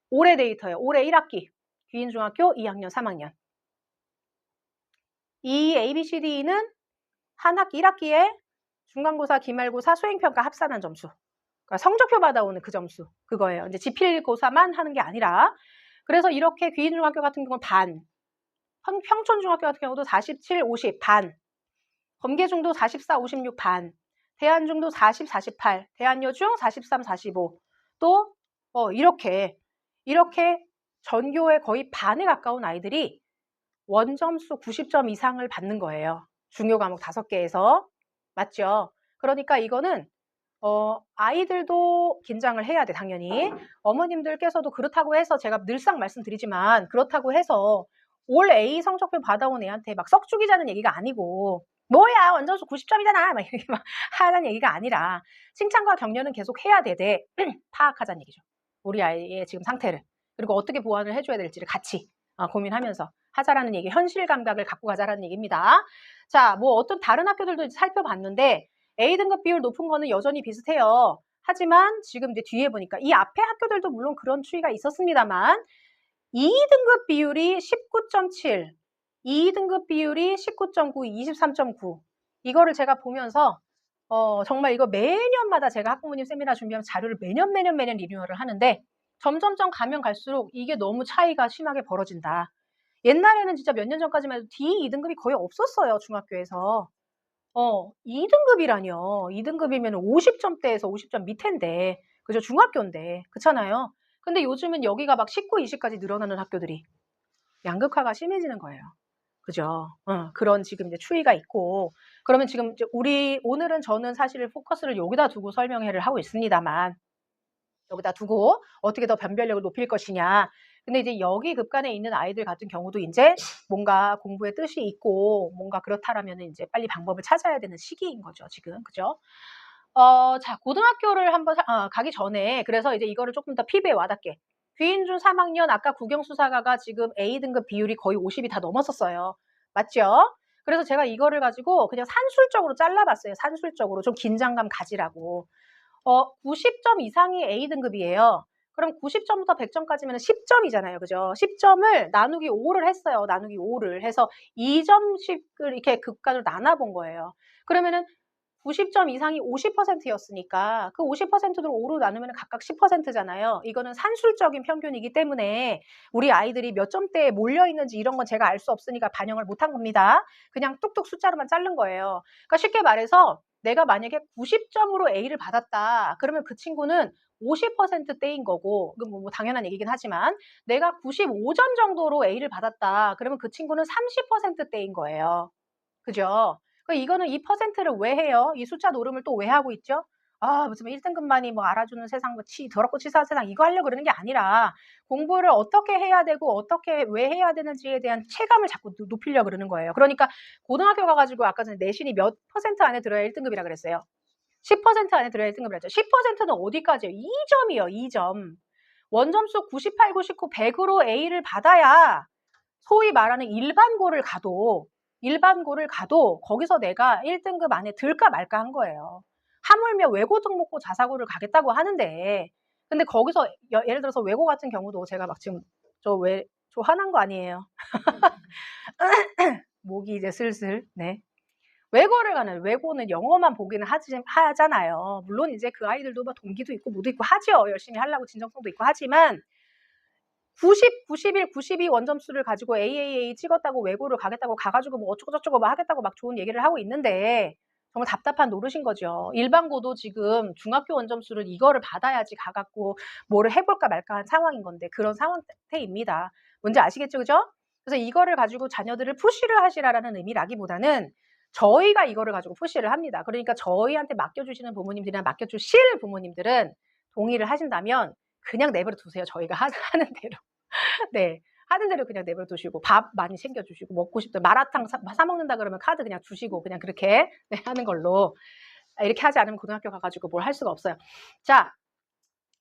올해 데이터예요. 올해 1학기 귀인중학교 2학년, 3학년. 이 ABCD는 한 학기 1학기에 중간고사, 기말고사, 수행평가 합산한 점수. 그러니까 성적표 받아오는 그 점수. 그거예요. 이제 지필고사만 하는 게 아니라. 그래서 이렇게 귀인중학교 같은 경우는 반, 평촌중학교 같은 경우도 47, 50 반, 검계중도 44, 56 반, 대한중도 40, 48, 대한여중 43, 45. 또 이렇게 전교의 거의 반에 가까운 아이들이 원점수 90점 이상을 받는 거예요. 중요 과목 5개에서. 맞죠? 그러니까 이거는 아이들도 긴장을 해야 돼, 당연히. 어머님들께서도 그렇다고 해서 제가 늘상 말씀드리지만 그렇다고 해서 올 A 성적표 받아온 애한테 막 썩 죽이자는 얘기가 아니고 뭐야 원점수 90점이잖아 막 이렇게 막 하는 얘기가 아니라 칭찬과 격려는 계속 해야 되되 파악하자는 얘기죠. 우리 아이의 지금 상태를. 그리고 어떻게 보완을 해줘야 될지를 같이 고민하면서 하자라는 얘기, 현실 감각을 갖고 가자라는 얘기입니다. 자, 뭐 어떤 다른 학교들도 살펴봤는데 A등급 비율 높은 거는 여전히 비슷해요. 하지만 지금 이제 뒤에 보니까 이 앞에 학교들도 물론 그런 추이가 있었습니다만 2등급 비율이 19.7, 2등급 비율이 19.9, 23.9 이거를 제가 보면서 정말 이거 매년마다 제가 학부모님 세미나 준비하면 자료를 매년 리뉴얼을 하는데 점점점 가면 갈수록 이게 너무 차이가 심하게 벌어진다. 옛날에는 진짜 몇 년 전까지만 해도 D2등급이 거의 없었어요, 중학교에서. 2등급이라뇨. 2등급이면 50점대에서 50점 밑인데, 그죠? 중학교인데, 그렇잖아요. 근데 요즘은 여기가 막 19, 20까지 늘어나는 학교들이 양극화가 심해지는 거예요. 그죠? 그런 지금 이제 추이가 있고, 그러면 지금 이제 오늘은 저는 사실 포커스를 여기다 두고 설명회를 하고 있습니다만, 여기다 두고 어떻게 더 변별력을 높일 것이냐. 근데 이제 여기 급간에 있는 아이들 같은 경우도 이제 뭔가 공부에 뜻이 있고 뭔가 그렇다라면 이제 빨리 방법을 찾아야 되는 시기인 거죠, 지금. 그죠? 자, 고등학교를 한번 가기 전에 그래서 이제 이거를 조금 더 피부에 와닿게. 귀인중 3학년 아까 국영수사과가 지금 A등급 비율이 거의 50이 다 넘었었어요. 맞죠? 그래서 제가 이거를 가지고 그냥 산술적으로 잘라봤어요. 산술적으로 좀 긴장감 가지라고. 90점 이상이 A등급이에요. 그럼 90점부터 100점까지면 10점이잖아요. 그죠? 10점을 나누기 5를 했어요. 나누기 5를 해서 2점씩을 이렇게 급간으로 나눠본 거예요. 그러면은 90점 이상이 50%였으니까 그 50%를 5로 나누면 각각 10%잖아요. 이거는 산술적인 평균이기 때문에 우리 아이들이 몇 점대에 몰려있는지 이런 건 제가 알 수 없으니까 반영을 못한 겁니다. 그냥 뚝뚝 숫자로만 자른 거예요. 그러니까 쉽게 말해서 내가 만약에 90점으로 A를 받았다. 그러면 그 친구는 50%대인 거고, 뭐 당연한 얘기긴 하지만 내가 95점 정도로 A를 받았다. 그러면 그 친구는 30%대인 거예요. 그죠? 이거는 이 퍼센트를 왜 해요? 이 숫자 노름을 또 왜 하고 있죠? 무슨 1등급만이 뭐 알아주는 세상, 뭐 더럽고 치사한 세상 이거 하려고 그러는 게 아니라 공부를 어떻게 해야 되고 어떻게 왜 해야 되는지에 대한 체감을 자꾸 높이려고 그러는 거예요. 그러니까 고등학교 가가지고 아까 전에 내신이 몇 퍼센트 안에 들어야 1등급이라 그랬어요. 10% 안에 들어야 1등급이라 했죠. 10%는 어디까지요? 2점이요. 2점. 원점수 98, 99, 100으로 A를 받아야 소위 말하는 일반고를 가도 거기서 내가 1등급 안에 들까 말까 한 거예요. 하물며 외고 등록고 자사고를 가겠다고 하는데 근데 거기서 예를 들어서 외고 같은 경우도 제가 막 지금 저 화난 거 아니에요. 목이 이제 슬슬 외고는 영어만 보기는 하잖아요. 물론 이제 그 아이들도 막 동기도 있고 뭐도 있고 하죠. 열심히 하려고 진정성도 있고 하지만 90, 91, 92 원점수를 가지고 AAA 찍었다고 외고를 가겠다고 가가지고 뭐 어쩌고저쩌고 막 하겠다고 막 좋은 얘기를 하고 있는데 정말 답답한 노릇인 거죠. 일반고도 지금 중학교 원점수를 이거를 받아야지 가갖고 뭐를 해볼까 말까 한 상황인 건데 그런 상태입니다. 뭔지 아시겠죠? 그죠? 그래서 이거를 가지고 자녀들을 푸시를 하시라라는 의미라기보다는 저희가 이거를 가지고 푸시를 합니다. 그러니까 저희한테 맡겨주시는 부모님들이나 맡겨주실 부모님들은 동의를 하신다면 그냥 내버려 두세요. 저희가 하는 대로. 네. 하는 대로 그냥 내버려 두시고 밥 많이 챙겨 주시고 먹고 싶다 마라탕 사 먹는다 그러면 카드 그냥 주시고 그냥 그렇게 하는 걸로 이렇게 하지 않으면 고등학교 가가지고 뭘 할 수가 없어요. 자,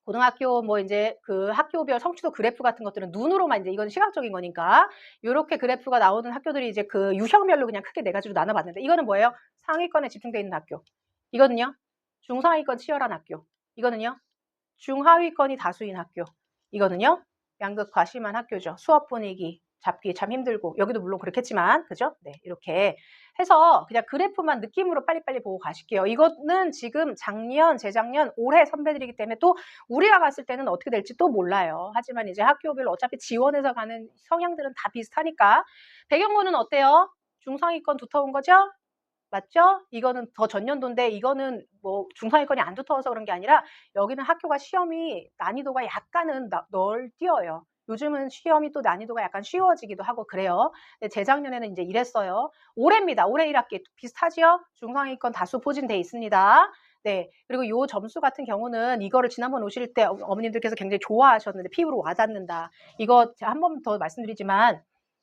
고등학교 뭐 인제 그 학교별 성취도 그래프 같은 것들은 눈으로만 인제 이건 시각적인 거니까 요렇게 그래프가 나오는 학교들이 이제 그 유형별로 그냥 크게 4 가지로 나눠 봤는데 이거는 뭐예요? 상위권에 집중돼 있는 학교. 이거는요? 중상위권 치열한 학교. 이거는요? 중하위권이 다수인 학교. 이거는요? 양극화 심한 학교죠. 수업 분위기 잡기 참 힘들고 여기도 물론 그렇겠지만 그죠? 네. 이렇게 해서 그냥 그래프만 느낌으로 빨리빨리 보고 가실게요. 이거는 지금 작년, 재작년, 올해 선배들이기 때문에 또 우리가 갔을 때는 어떻게 될지 또 몰라요. 하지만 이제 학교별로 어차피 지원해서 가는 성향들은 다 비슷하니까 배경고는 어때요? 중상위권 두터운 거죠? 맞죠? 이거는 더 전년도인데 이거는 뭐 중상위권이 안 두터워서 그런 게 아니라 여기는 학교가 시험이 난이도가 약간은 널뛰어요. 요즘은 시험이 또 난이도가 약간 쉬워지기도 하고 그래요. 근데 재작년에는 인제 이랬어요. 올해입니다. 올해 1 학기 비슷하지요? 중상위권 다수 포진돼 있습니다. 네. 그리고 요 점수 같은 경우는 이거를 지난번 오실 때 어머님들께서 굉장히 좋아하셨는데 피부로 와 닿는다. 이거 제가 한 번 더 말씀드리지만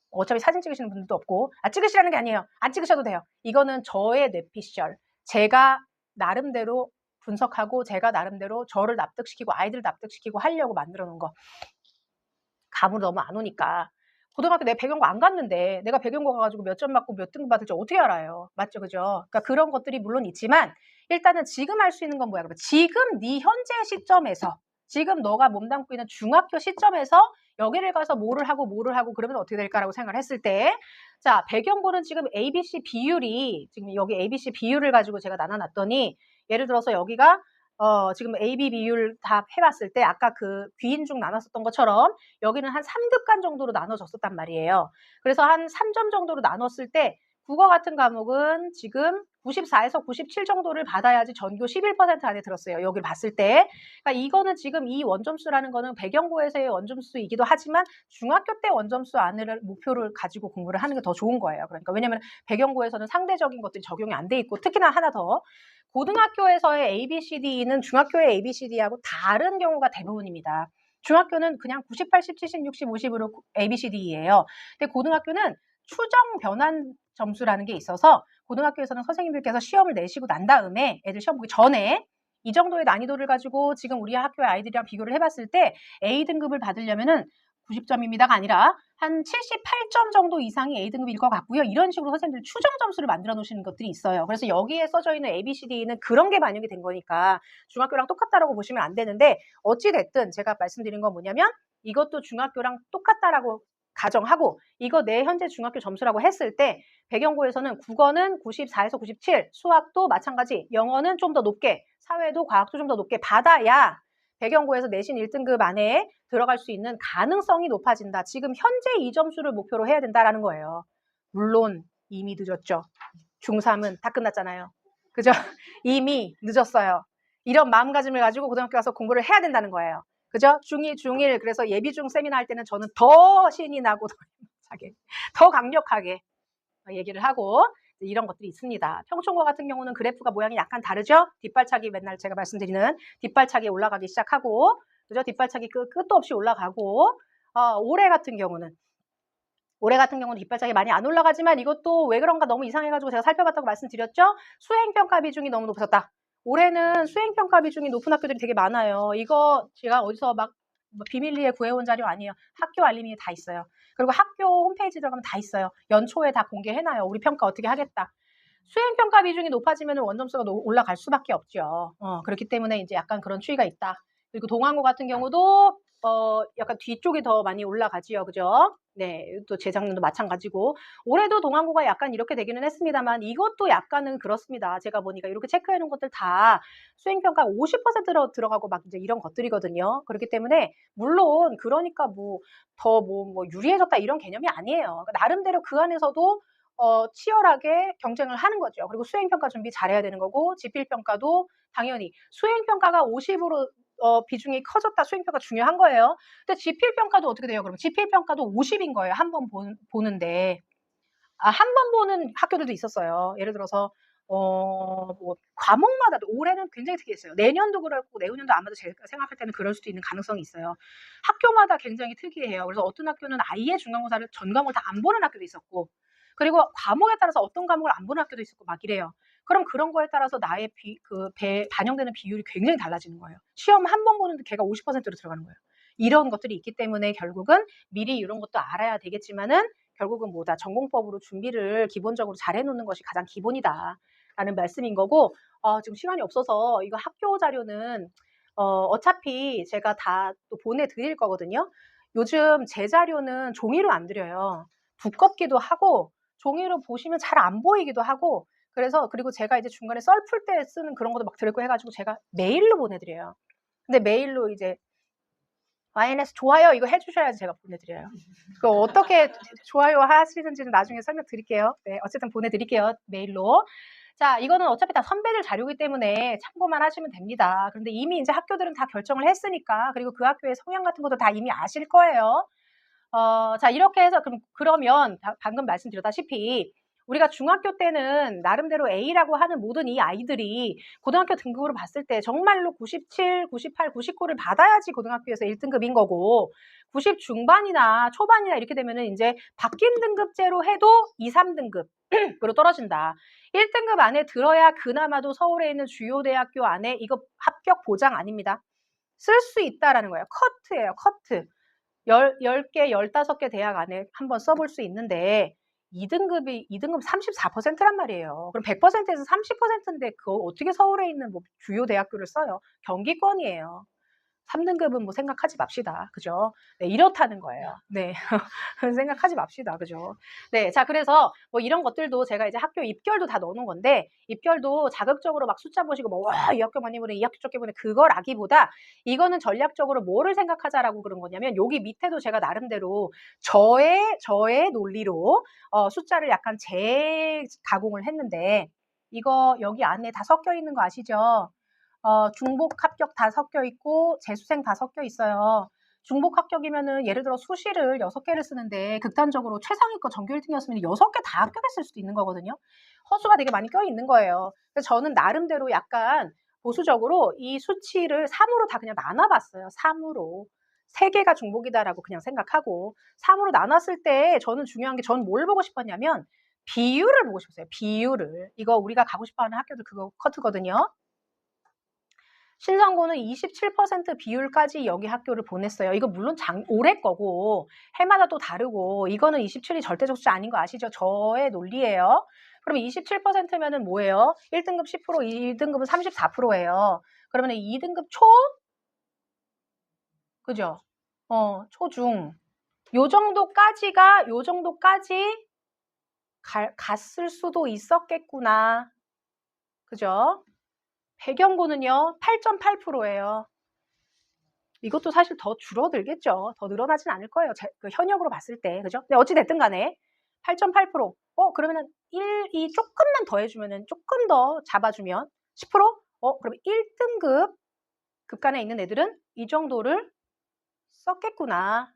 어차피 사진 찍으시는 분들도 없고 찍으시라는 게 아니에요. 안 찍으셔도 돼요. 이거는 저의 뇌피셜. 제가 나름대로 분석하고 제가 나름대로 저를 납득시키고 아이들을 납득시키고 하려고 만들어 놓은 거. 감으로 너무 안 오니까. 고등학교 내가 배경고 안 갔는데 내가 배경고 가 가지고 몇 점 맞고 몇 등급 받을지 어떻게 알아요. 맞죠? 그죠? 그러니까 그런 것들이 물론 있지만 일단은 지금 할 수 있는 건 뭐야 그러면 지금 네 현재 시점에서 지금 너가 몸담고 있는 중학교 시점에서 여기를 가서 뭐를 하고 그러면 어떻게 될까라고 생각을 했을 때 자, 배경고는 지금 ABC 비율이 지금 여기 ABC 비율을 가지고 제가 나눠 놨더니 예를 들어서 여기가 지금 AB 비율 다 해 봤을 때 아까 그 귀인중 나눴었던 것처럼 여기는 한 3급간 정도로 나눠졌었단 말이에요. 그래서 한 3점 정도로 나눴을 때 국어 같은 과목은 지금 94에서 97 정도를 받아야지 전교 11% 안에 들었어요. 여기를 봤을 때. 그러니까 이거는 지금 이 원점수라는 거는 배경고에서의 원점수이기도 하지만 중학교 때 원점수 안을 목표를 가지고 공부를 하는 게 더 좋은 거예요. 그러니까 왜냐면 배경고에서는 상대적인 것들이 적용이 안 돼 있고 특히나 하나 더 고등학교에서의 ABCD는 중학교의 ABCD하고 다른 경우가 대부분입니다. 중학교는 그냥 98, 10, 70, 60, 50으로 ABCD예요. 근데 고등학교는 추정 변환 점수라는 게 있어서 고등학교에서는 선생님들께서 시험을 내시고 난 다음에 애들 시험 보기 전에 이 정도의 난이도를 가지고 지금 우리 학교의 아이들이랑 비교를 해봤을 때 A등급을 받으려면은 90점입니다가 아니라 한 78점 정도 이상이 A등급일 것 같고요. 이런 식으로 선생님들이 추정 점수를 만들어 놓으시는 것들이 있어요. 그래서 여기에 써져 있는 ABCD는 그런 게 반영이 된 거니까 중학교랑 똑같다라고 보시면 안 되는데 어찌 됐든 제가 말씀드린 건 뭐냐면 이것도 중학교랑 똑같다라고 가정하고 이거 내 현재 중학교 점수라고 했을 때 배경고에서는 국어는 94에서 97, 수학도 마찬가지, 영어는 좀 더 높게, 사회도 과학도 좀 더 높게 받아야 배경고에서 내신 1등급 안에 들어갈 수 있는 가능성이 높아진다. 지금 현재 이 점수를 목표로 해야 된다라는 거예요. 물론 이미 늦었죠. 중3은 다 끝났잖아요. 그죠? 이미 늦었어요. 이런 마음가짐을 가지고 고등학교 가서 공부를 해야 된다는 거예요. 그죠? 중2, 중1 그래서 예비중 세미나 할 때는 저는 더 신이 나고 더 힘차게, 더 강력하게 얘기를 하고 이런 것들이 있습니다. 평촌고 같은 경우는 그래프가 모양이 약간 다르죠? 뒷발차기 맨날 제가 말씀드리는 뒷발차기 올라가기 시작하고 그죠? 뒷발차기 끝도 없이 올라가고 올해 같은 경우는 뒷발차기 많이 안 올라가지만 이것도 왜 그런가 너무 이상해가지고 제가 살펴봤다고 말씀드렸죠? 수행평가 비중이 너무 높아졌다. 올해는 수행평가 비중이 높은 학교들이 되게 많아요. 이거 제가 어디서 막 비밀리에 구해온 자료 아니에요. 학교 알림이 다 있어요. 그리고 학교 홈페이지 들어가면 다 있어요. 연초에 다 공개해놔요. 우리 평가 어떻게 하겠다. 수행평가 비중이 높아지면 원점수가 올라갈 수밖에 없죠. 그렇기 때문에 이제 약간 그런 추이가 있다. 그리고 동아고 같은 경우도 약간 뒤쪽이 더 많이 올라가지요. 그죠? 네. 또 재작년도 마찬가지고. 올해도 동아고가 약간 이렇게 되기는 했습니다만 이것도 약간은 그렇습니다. 제가 보니까 이렇게 체크해 놓은 것들 다 수행평가 50%로 들어가고 막 이제 이런 것들이거든요. 그렇기 때문에 물론 그러니까 뭐 유리해졌다 이런 개념이 아니에요. 그러니까 나름대로 그 안에서도 치열하게 경쟁을 하는 거죠. 그리고 수행평가 준비 잘해야 되는 거고 지필평가도 당연히 수행평가가 50으로 비중이 커졌다. 수행평가 중요한 거예요. 근데 지필평가도 어떻게 돼요? 그러면 지필평가도 50인 거예요. 한 번 보는데. 한 번 보는 학교들도 있었어요. 예를 들어서 뭐 과목마다도 올해는 굉장히 특이했어요. 내년도 그렇고 내후년도 아마도 제가 생각할 때는 그럴 수도 있는 가능성이 있어요. 학교마다 굉장히 특이해요. 그래서 어떤 학교는 아예 중간고사를 전 과목을 다 안 보는 학교도 있었고 그리고 과목에 따라서 어떤 과목을 안 보는 학교도 있었고 막 이래요. 그럼 그런 거에 따라서 나의 반영되는 비율이 굉장히 달라지는 거예요. 시험 한 번 보는데 걔가 50%로 들어가는 거예요. 이런 것들이 있기 때문에 결국은 미리 이런 것도 알아야 되겠지만은 결국은 뭐다 전공법으로 준비를 기본적으로 잘 해놓는 것이 가장 기본이다라는 말씀인 거고 지금 시간이 없어서 이거 학교 자료는 어차피 제가 다 또 보내드릴 거거든요. 요즘 제 자료는 종이로 안 드려요. 두껍기도 하고 종이로 보시면 잘 안 보이기도 하고 그래서 그리고 제가 이제 중간에 썰 풀 때 쓰는 그런 것도 막 들고 해가지고 제가 메일로 보내드려요. 근데 메일로 이제 YNS 좋아요 이거 해주셔야지 제가 보내드려요. 그 어떻게 좋아요 하시는지는 나중에 설명드릴게요. 네, 어쨌든 보내드릴게요. 메일로. 자, 이거는 어차피 다 선배들 자료이기 때문에 참고만 하시면 됩니다. 그런데 이미 이제 학교들은 다 결정을 했으니까 그리고 그 학교의 성향 같은 것도 다 이미 아실 거예요. 자, 이렇게 해서 그러면 방금 말씀드렸다시피 우리가 중학교 때는 나름대로 A라고 하는 모든 이 아이들이 고등학교 등급으로 봤을 때 정말로 97, 98, 99를 받아야지 고등학교에서 1등급인 거고 90 중반이나 초반이나 이렇게 되면은 이제 바뀐 등급제로 해도 2, 3등급으로 떨어진다. 1등급 안에 들어야 그나마도 서울에 있는 주요 대학교 안에 이거 합격 보장 아닙니다. 쓸 수 있다라는 거예요. 커트예요. 커트. 10개, 15개 대학 안에 한번 써볼 수 있는데 2등급 34%란 말이에요. 그럼 100%에서 30%인데 그거 어떻게 서울에 있는 뭐 주요 대학교를 써요? 경기권이에요. 3등급은 뭐 생각하지 맙시다. 그죠? 네, 이렇다는 거예요. 네. 생각하지 맙시다. 그죠? 네. 자, 그래서 뭐 이런 것들도 제가 이제 학교 입결도 다 넣어놓은 건데, 입결도 자극적으로 막 숫자 보시고 뭐, 와, 이 학교 많이 보내, 이 학교 적게 보내, 그걸 아기보다 이거는 전략적으로 뭐를 생각하자라고 그런 거냐면, 여기 밑에도 제가 나름대로 저의 논리로 숫자를 약간 재가공을 했는데, 이거 여기 안에 다 섞여 있는 거 아시죠? 중복 합격 다 섞여 있고 재수생 다 섞여 있어요. 중복 합격이면은 예를 들어 수시를 6개를 쓰는데 극단적으로 최상위권 전교 1등이었으면 6개 다 합격했을 수도 있는 거거든요. 허수가 되게 많이 껴 있는 거예요. 그래서 저는 나름대로 약간 보수적으로 이 수치를 3으로 다 그냥 나눠봤어요. 3으로. 3개가 중복이다라고 그냥 생각하고 3으로 나눴을 때 저는 중요한 게 저는 뭘 보고 싶었냐면 비율을 보고 싶었어요. 비율을. 이거 우리가 가고 싶어하는 학교들 그거 커트거든요. 신성고는 27% 비율까지 여기 학교를 보냈어요. 이거 물론 올해 거고 해마다 또 다르고 이거는 27이 절대적 숫자 아닌 거 아시죠? 저의 논리예요. 그러면 27%면은 뭐예요? 1등급 10%, 2등급은 34%예요. 그러면 2등급 초? 그죠? 초중. 요 정도까지 갔을 수도 있었겠구나. 그죠? 배경고는요, 8.8%예요. 이것도 사실 더 줄어들겠죠. 더 늘어나진 않을 거예요. 그 현역으로 봤을 때. 그죠? 근데 어찌됐든 간에 8.8%. 그러면은 2 조금만 더 해주면은 조금 더 잡아주면 10%? 그러면 1등급 급간에 있는 애들은 이 정도를 썼겠구나.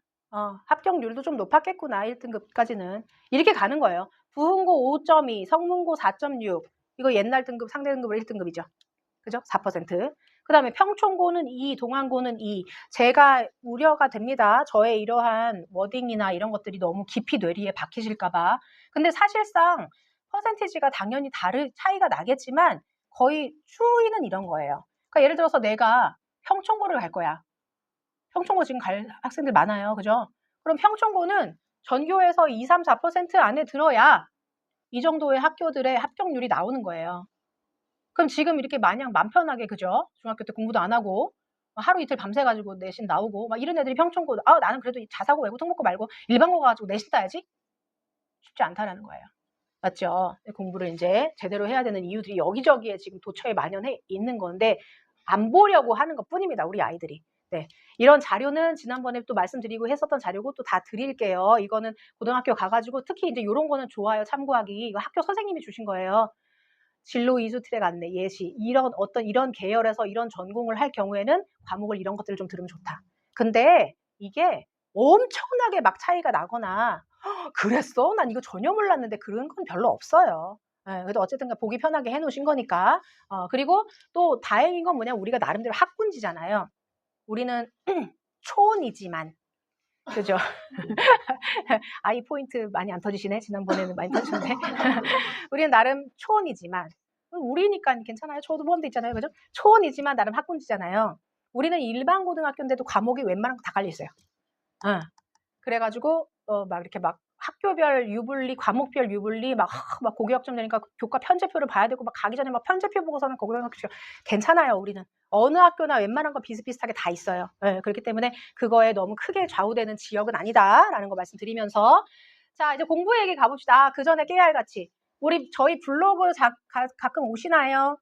합격률도 좀 높았겠구나. 1등급까지는. 이렇게 가는 거예요. 부흥고 5.2, 성문고 4.6. 이거 옛날 등급, 상대 등급으로 1등급이죠. 그죠? 4%. 그 다음에 평촌고는 2, 동안고는 2. 제가 우려가 됩니다. 저의 이러한 워딩이나 이런 것들이 너무 깊이 뇌리에 박히실까봐. 근데 사실상 퍼센티지가 당연히 차이가 나겠지만 거의 추이는 이런 거예요. 그러니까 예를 들어서 내가 평촌고를 갈 거야. 평촌고 지금 갈 학생들 많아요. 그죠? 그럼 평촌고는 전교에서 2, 3, 4% 안에 들어야 이 정도의 학교들의 합격률이 나오는 거예요. 그럼 지금 이렇게 마냥 맘 편하게 그죠? 중학교 때 공부도 안 하고 하루 이틀 밤새 가지고 내신 나오고 막 이런 애들이 평촌고 나는 그래도 자사고 외고 통목고 말고 일반고 가지고 내신 따야지? 쉽지 않다라는 거예요. 맞죠? 공부를 이제 제대로 해야 되는 이유들이 여기저기에 지금 도처에 만연해 있는 건데 안 보려고 하는 것 뿐입니다. 우리 아이들이. 네. 이런 자료는 지난번에 또 말씀드리고 했었던 자료고 또 다 드릴게요. 이거는 고등학교 가가지고 특히 이제 이런 거는 좋아요. 참고하기. 이거 학교 선생님이 주신 거예요. 진로 이수 트랙 안내, 예시 이런 계열에서 이런 전공을 할 경우에는 과목을 이런 것들을 좀 들으면 좋다. 근데 이게 엄청나게 막 차이가 나거나 그랬어? 난 이거 전혀 몰랐는데 그런 건 별로 없어요. 그래도 어쨌든 보기 편하게 해놓으신 거니까. 그리고 또 다행인 건 뭐냐면 우리가 나름대로 학군지잖아요. 우리는 초원이지만 그죠? 아이 포인트 많이 안 터지시네. 지난번에는 많이 터지셨는데 우리는 나름 초원이지만 우리니까 괜찮아요. 초보원도 있잖아요. 그죠? 초원이지만 나름 학군지잖아요. 우리는 일반 고등학교인데도 과목이 웬만한 거 다 깔려 있어요. 그래 가지고 막 이렇게 막 학교별 유불리, 과목별 유불리 막 고교학점 되니까 교과 편제표를 봐야 되고 막 가기 전에 막 편제표 보고서는 고등학교 괜찮아요. 우리는 어느 학교나 웬만한 거 비슷비슷하게 다 있어요. 예, 그렇기 때문에 그거에 너무 크게 좌우되는 지역은 아니다라는 거 말씀드리면서 자 이제 공부 얘기 가봅시다. 그 전에 깨알같이 저희 블로그 가끔 오시나요?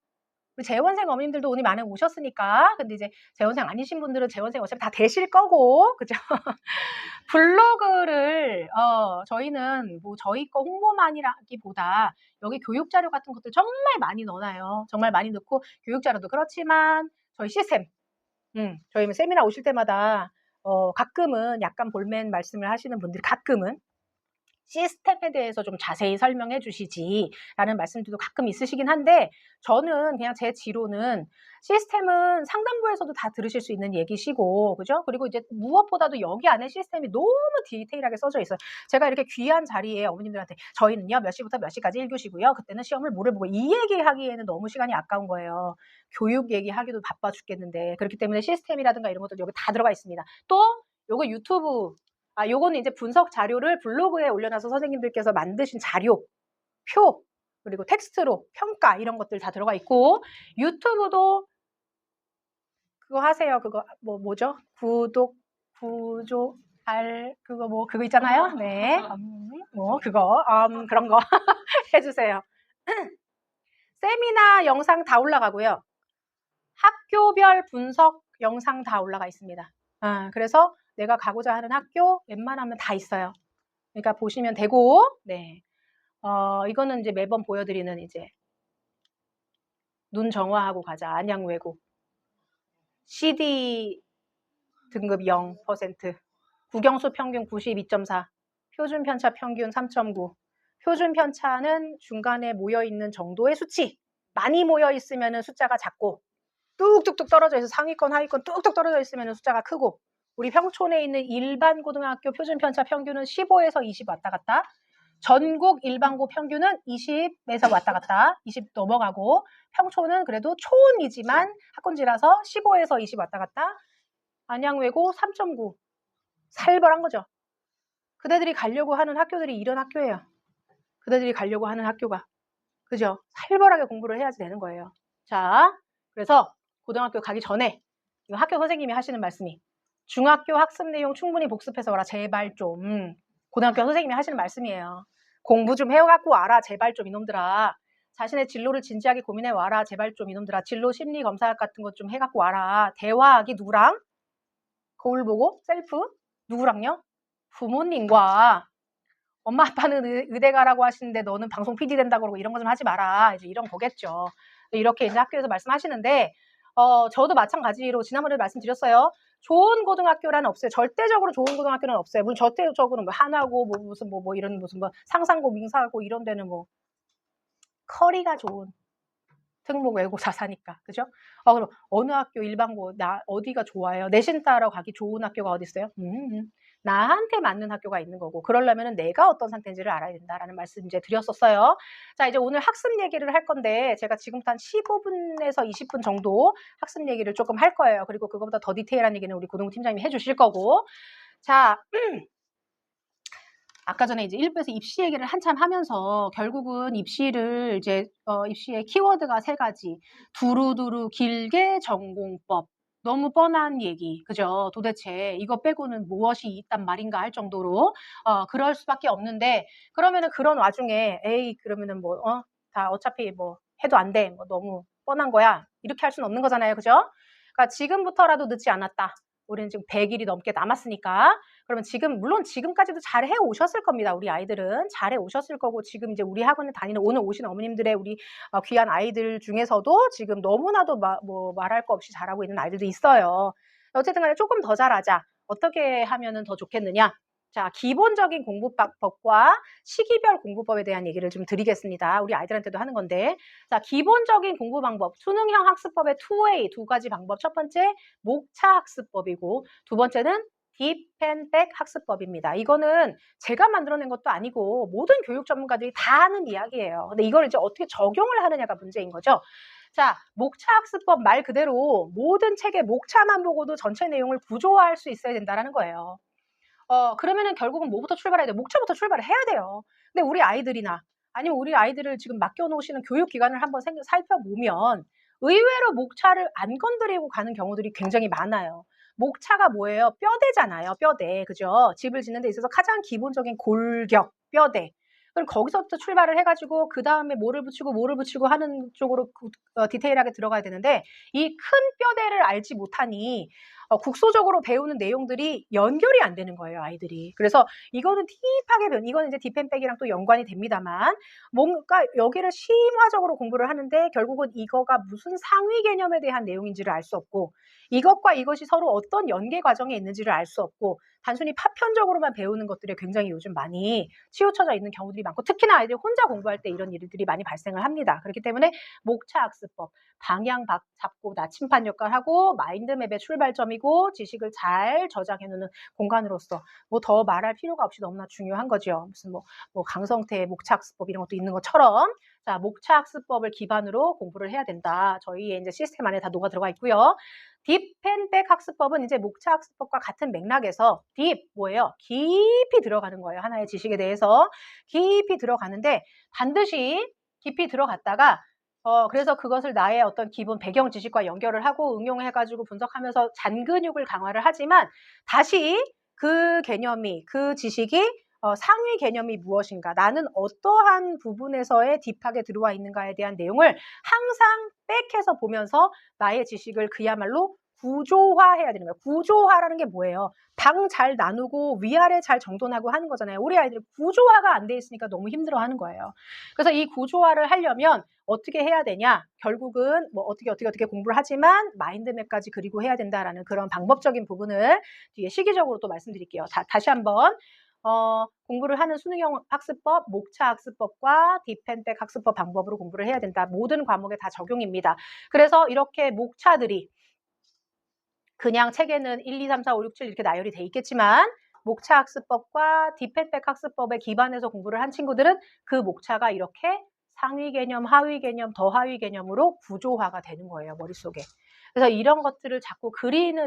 우리 재원생 어머님들도 오늘 많이 오셨으니까. 근데 이제 재원생 아니신 분들은 재원생 어차피 다 되실 거고, 그죠? 블로그를 저희는 뭐 저희 거 홍보만이라기보다 여기 교육 자료 같은 것들 정말 많이 넣어놔요. 정말 많이 넣고 교육 자료도 그렇지만 저희 시스템, 저희 뭐 세미나 오실 때마다 가끔은 약간 볼멘 말씀을 하시는 분들이 가끔은 시스템에 대해서 좀 자세히 설명해 주시지라는 말씀들도 가끔 있으시긴 한데 저는 그냥 제 지로는 시스템은 상담부에서도 다 들으실 수 있는 얘기시고 그죠? 그리고 이제 무엇보다도 여기 안에 시스템이 너무 디테일하게 써져 있어요. 제가 이렇게 귀한 자리에 어머님들한테 저희는요 몇 시부터 몇 시까지 1교시고요. 그때는 시험을 뭐를 보고 이 얘기하기에는 너무 시간이 아까운 거예요. 교육 얘기하기도 바빠 죽겠는데 그렇기 때문에 시스템이라든가 이런 것들 여기 다 들어가 있습니다. 또 요거 유튜브 요거는 이제 분석 자료를 블로그에 올려놔서 선생님들께서 만드신 자료, 표, 그리고 텍스트로 평가 이런 것들 다 들어가 있고 유튜브도 그거 하세요. 그거 뭐죠? 구독, 구조, 그거 있잖아요. 네. 그거 그런 거 해주세요. 세미나 영상 다 올라가고요. 학교별 분석 영상 다 올라가 있습니다. 그래서 내가 가고자 하는 학교 웬만하면 다 있어요. 그러니까 보시면 되고, 네. 이거는 이제 매번 보여드리는 이제 눈 정화하고 가자. 안양외고. CD 등급 0%. 국영수 평균 92.4. 표준 편차 평균 3.9. 표준 편차는 중간에 모여있는 정도의 수치. 많이 모여있으면 숫자가 작고 뚝뚝뚝 떨어져 있어 상위권 하위권 뚝뚝 떨어져 있으면 숫자가 크고 우리 평촌에 있는 일반 고등학교 표준 편차 평균은 15에서 20 왔다 갔다. 전국 일반고 평균은 20에서 왔다 갔다 20 넘어가고 평촌은 그래도 초원이지만 학군지라서 15에서 20 왔다 갔다 안양외고 3.9 살벌한 거죠. 그대들이 가려고 하는 학교들이 이런 학교예요. 그대들이 가려고 하는 학교가 그죠? 살벌하게 공부를 해야지 되는 거예요. 자 그래서 고등학교 가기 전에 학교 선생님이 하시는 말씀이 중학교 학습 내용 충분히 복습해서 와라 제발 좀 고등학교 선생님이 하시는 말씀이에요. 공부 좀 해갖고 와라 제발 좀 이놈들아. 자신의 진로를 진지하게 고민해 와라 제발 좀 이놈들아. 진로 심리 검사 같은 것 좀 해갖고 와라. 대화하기 누구랑? 거울 보고 셀프? 누구랑요? 부모님과. 엄마 아빠는 의대 가라고 하시는데 너는 방송 PD 된다고 그러고 이런 거 좀 하지 마라. 이제 이런 거겠죠. 이렇게 이제 학교에서 말씀하시는데 저도 마찬가지로 지난번에 말씀드렸어요. 좋은 고등학교라는 없어요. 절대적으로 좋은 고등학교는 없어요. 물론 절대적으로는 뭐 하나고 무슨 이런 무슨 상상고 민사고 이런 데는 뭐 커리가 좋은 특목 외고 자사니까 그죠? 그럼 어느 학교 일반고 어디가 좋아요? 내신 따러 가기 좋은 학교가 어디 있어요? 나한테 맞는 학교가 있는 거고 그러려면 내가 어떤 상태인지를 알아야 된다라는 말씀 이제 드렸었어요. 자 이제 오늘 학습 얘기를 할 건데 제가 지금부터 한 15분에서 20분 정도 학습 얘기를 조금 할 거예요. 그리고 그거보다 더 디테일한 얘기는 우리 고등부 팀장님이 해주실 거고 자 아까 전에 이제 1부에서 입시 얘기를 한참 하면서 결국은 입시를 이제 입시의 키워드가 3가지 두루두루 길게 전공법 너무 뻔한 얘기 그죠? 도대체 이거 빼고는 무엇이 있단 말인가 할 정도로 그럴 수밖에 없는데 그러면은 그런 와중에 에이 그러면은 뭐 다 어차피 뭐 해도 안 돼 뭐 너무 뻔한 거야 이렇게 할 수는 없는 거잖아요 그죠? 그러니까 지금부터라도 늦지 않았다. 우리는 지금 100일이 넘게 남았으니까 그러면 물론 지금까지도 잘 해 오셨을 겁니다. 우리 아이들은 잘 해 오셨을 거고 지금 이제 우리 학원에 다니는 오늘 오시는 어머님들의 우리 귀한 아이들 중에서도 지금 너무나도 말할 거 없이 잘하고 있는 아이들도 있어요. 어쨌든 간에 조금 더 잘하자. 어떻게 하면은 더 좋겠느냐? 자, 기본적인 공부법과 시기별 공부법에 대한 얘기를 좀 드리겠습니다. 우리 아이들한테도 하는 건데. 자, 기본적인 공부 방법. 수능형 학습법의 2A, 2가지 방법. 첫 번째, 목차 학습법이고, 두 번째는 딥앤백 학습법입니다. 이거는 제가 만들어낸 것도 아니고 모든 교육 전문가들이 다 하는 이야기예요. 근데 이걸 이제 어떻게 적용을 하느냐가 문제인 거죠. 자, 목차 학습법 말 그대로 모든 책의 목차만 보고도 전체 내용을 구조화할 수 있어야 된다라는 거예요. 그러면은 결국은 뭐부터 출발해야 돼요? 목차부터 출발을 해야 돼요. 근데 우리 아이들이나 아니면 우리 아이들을 지금 맡겨놓으시는 교육기관을 한번 살펴보면 의외로 목차를 안 건드리고 가는 경우들이 굉장히 많아요. 목차가 뭐예요? 뼈대잖아요. 뼈대. 그죠? 집을 짓는 데 있어서 가장 기본적인 골격, 뼈대. 그럼 거기서부터 출발을 해가지고 그 다음에 뭐를 붙이고 하는 쪽으로 디테일하게 들어가야 되는데 이 큰 뼈대를 알지 못하니 국소적으로 배우는 내용들이 연결이 안 되는 거예요, 아이들이. 그래서 이거는 딥하게 이거는 이제 딥앤백이랑 또 연관이 됩니다만 뭔가 여기를 심화적으로 공부를 하는데 결국은 이거가 무슨 상위 개념에 대한 내용인지를 알 수 없고 이것과 이것이 서로 어떤 연계 과정에 있는지를 알 수 없고 단순히 파편적으로만 배우는 것들에 굉장히 요즘 많이 치우쳐져 있는 경우들이 많고 특히나 아이들이 혼자 공부할 때 이런 일들이 많이 발생을 합니다. 그렇기 때문에 목차 학습법, 방향 잡고 나침반 역할하고 마인드맵의 출발점이고 지식을 잘 저장해 놓는 공간으로서 뭐 더 말할 필요가 없이 너무나 중요한 거죠. 무슨 뭐 강성태의 목차 학습법 이런 것도 있는 것처럼 자, 목차 학습법을 기반으로 공부를 해야 된다. 저희의 이제 시스템 안에 다 녹아 들어가 있고요. 딥앤백 학습법은 이제 목차 학습법과 같은 맥락에서 딥 뭐예요? 깊이 들어가는 거예요. 하나의 지식에 대해서 깊이 들어가는데 반드시 깊이 들어갔다가 그래서 그것을 나의 어떤 기본 배경 지식과 연결을 하고 응용해가지고 분석하면서 잔근육을 강화를 하지만 다시 그 개념이, 그 지식이 상위 개념이 무엇인가, 나는 어떠한 부분에서의 딥하게 들어와 있는가에 대한 내용을 항상 백해서 보면서 나의 지식을 그야말로 구조화해야 되는 거예요. 구조화라는 게 뭐예요? 방 잘 나누고 위아래 잘 정돈하고 하는 거잖아요. 우리 아이들이 구조화가 안 돼 있으니까 너무 힘들어하는 거예요. 그래서 이 구조화를 하려면 어떻게 해야 되냐? 결국은 뭐 어떻게 공부를 하지만 마인드맵까지 그리고 해야 된다라는 그런 방법적인 부분을 뒤에 시기적으로 또 말씀드릴게요. 다시 한번 공부를 하는 수능형 학습법, 목차 학습법과 딥앤백 학습법 방법으로 공부를 해야 된다. 모든 과목에 다 적용입니다. 그래서 이렇게 목차들이 그냥 책에는 1, 2, 3, 4, 5, 6, 7 이렇게 나열이 돼 있겠지만 목차 학습법과 딥앤백 학습법에 기반해서 공부를 한 친구들은 그 목차가 이렇게 상위 개념, 하위 개념, 더 하위 개념으로 구조화가 되는 거예요, 머릿속에. 그래서 이런 것들을 자꾸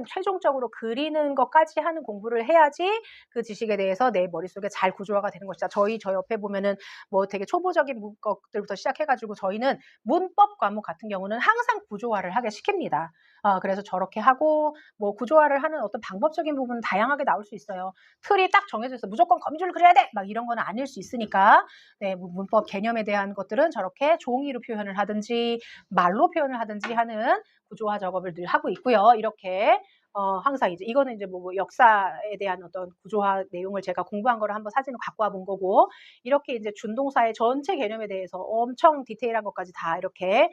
최종적으로 그리는 것까지 하는 공부를 해야지 그 지식에 대해서 내 머릿속에 잘 구조화가 되는 것이다. 저 옆에 보면은 뭐 되게 초보적인 것들부터 시작해가지고 저희는 문법 과목 같은 경우는 항상 구조화를 하게 시킵니다. 그래서 저렇게 하고 뭐 구조화를 하는 어떤 방법적인 부분은 다양하게 나올 수 있어요. 틀이 딱 정해져 있어. 무조건 거미줄을 그려야 돼! 막 이런 거는 아닐 수 있으니까 네, 문법 개념에 대한 것들은 저렇게 종이로 표현을 하든지 말로 표현을 하든지 하는 구조화 작업을 늘 하고 있고요. 이렇게 항상 이제 이거는 이제 뭐 역사에 대한 어떤 구조화 내용을 제가 공부한 거를 한번 사진을 갖고 와 본 거고 이렇게 이제 준동사의 전체 개념에 대해서 엄청 디테일한 것까지 다 이렇게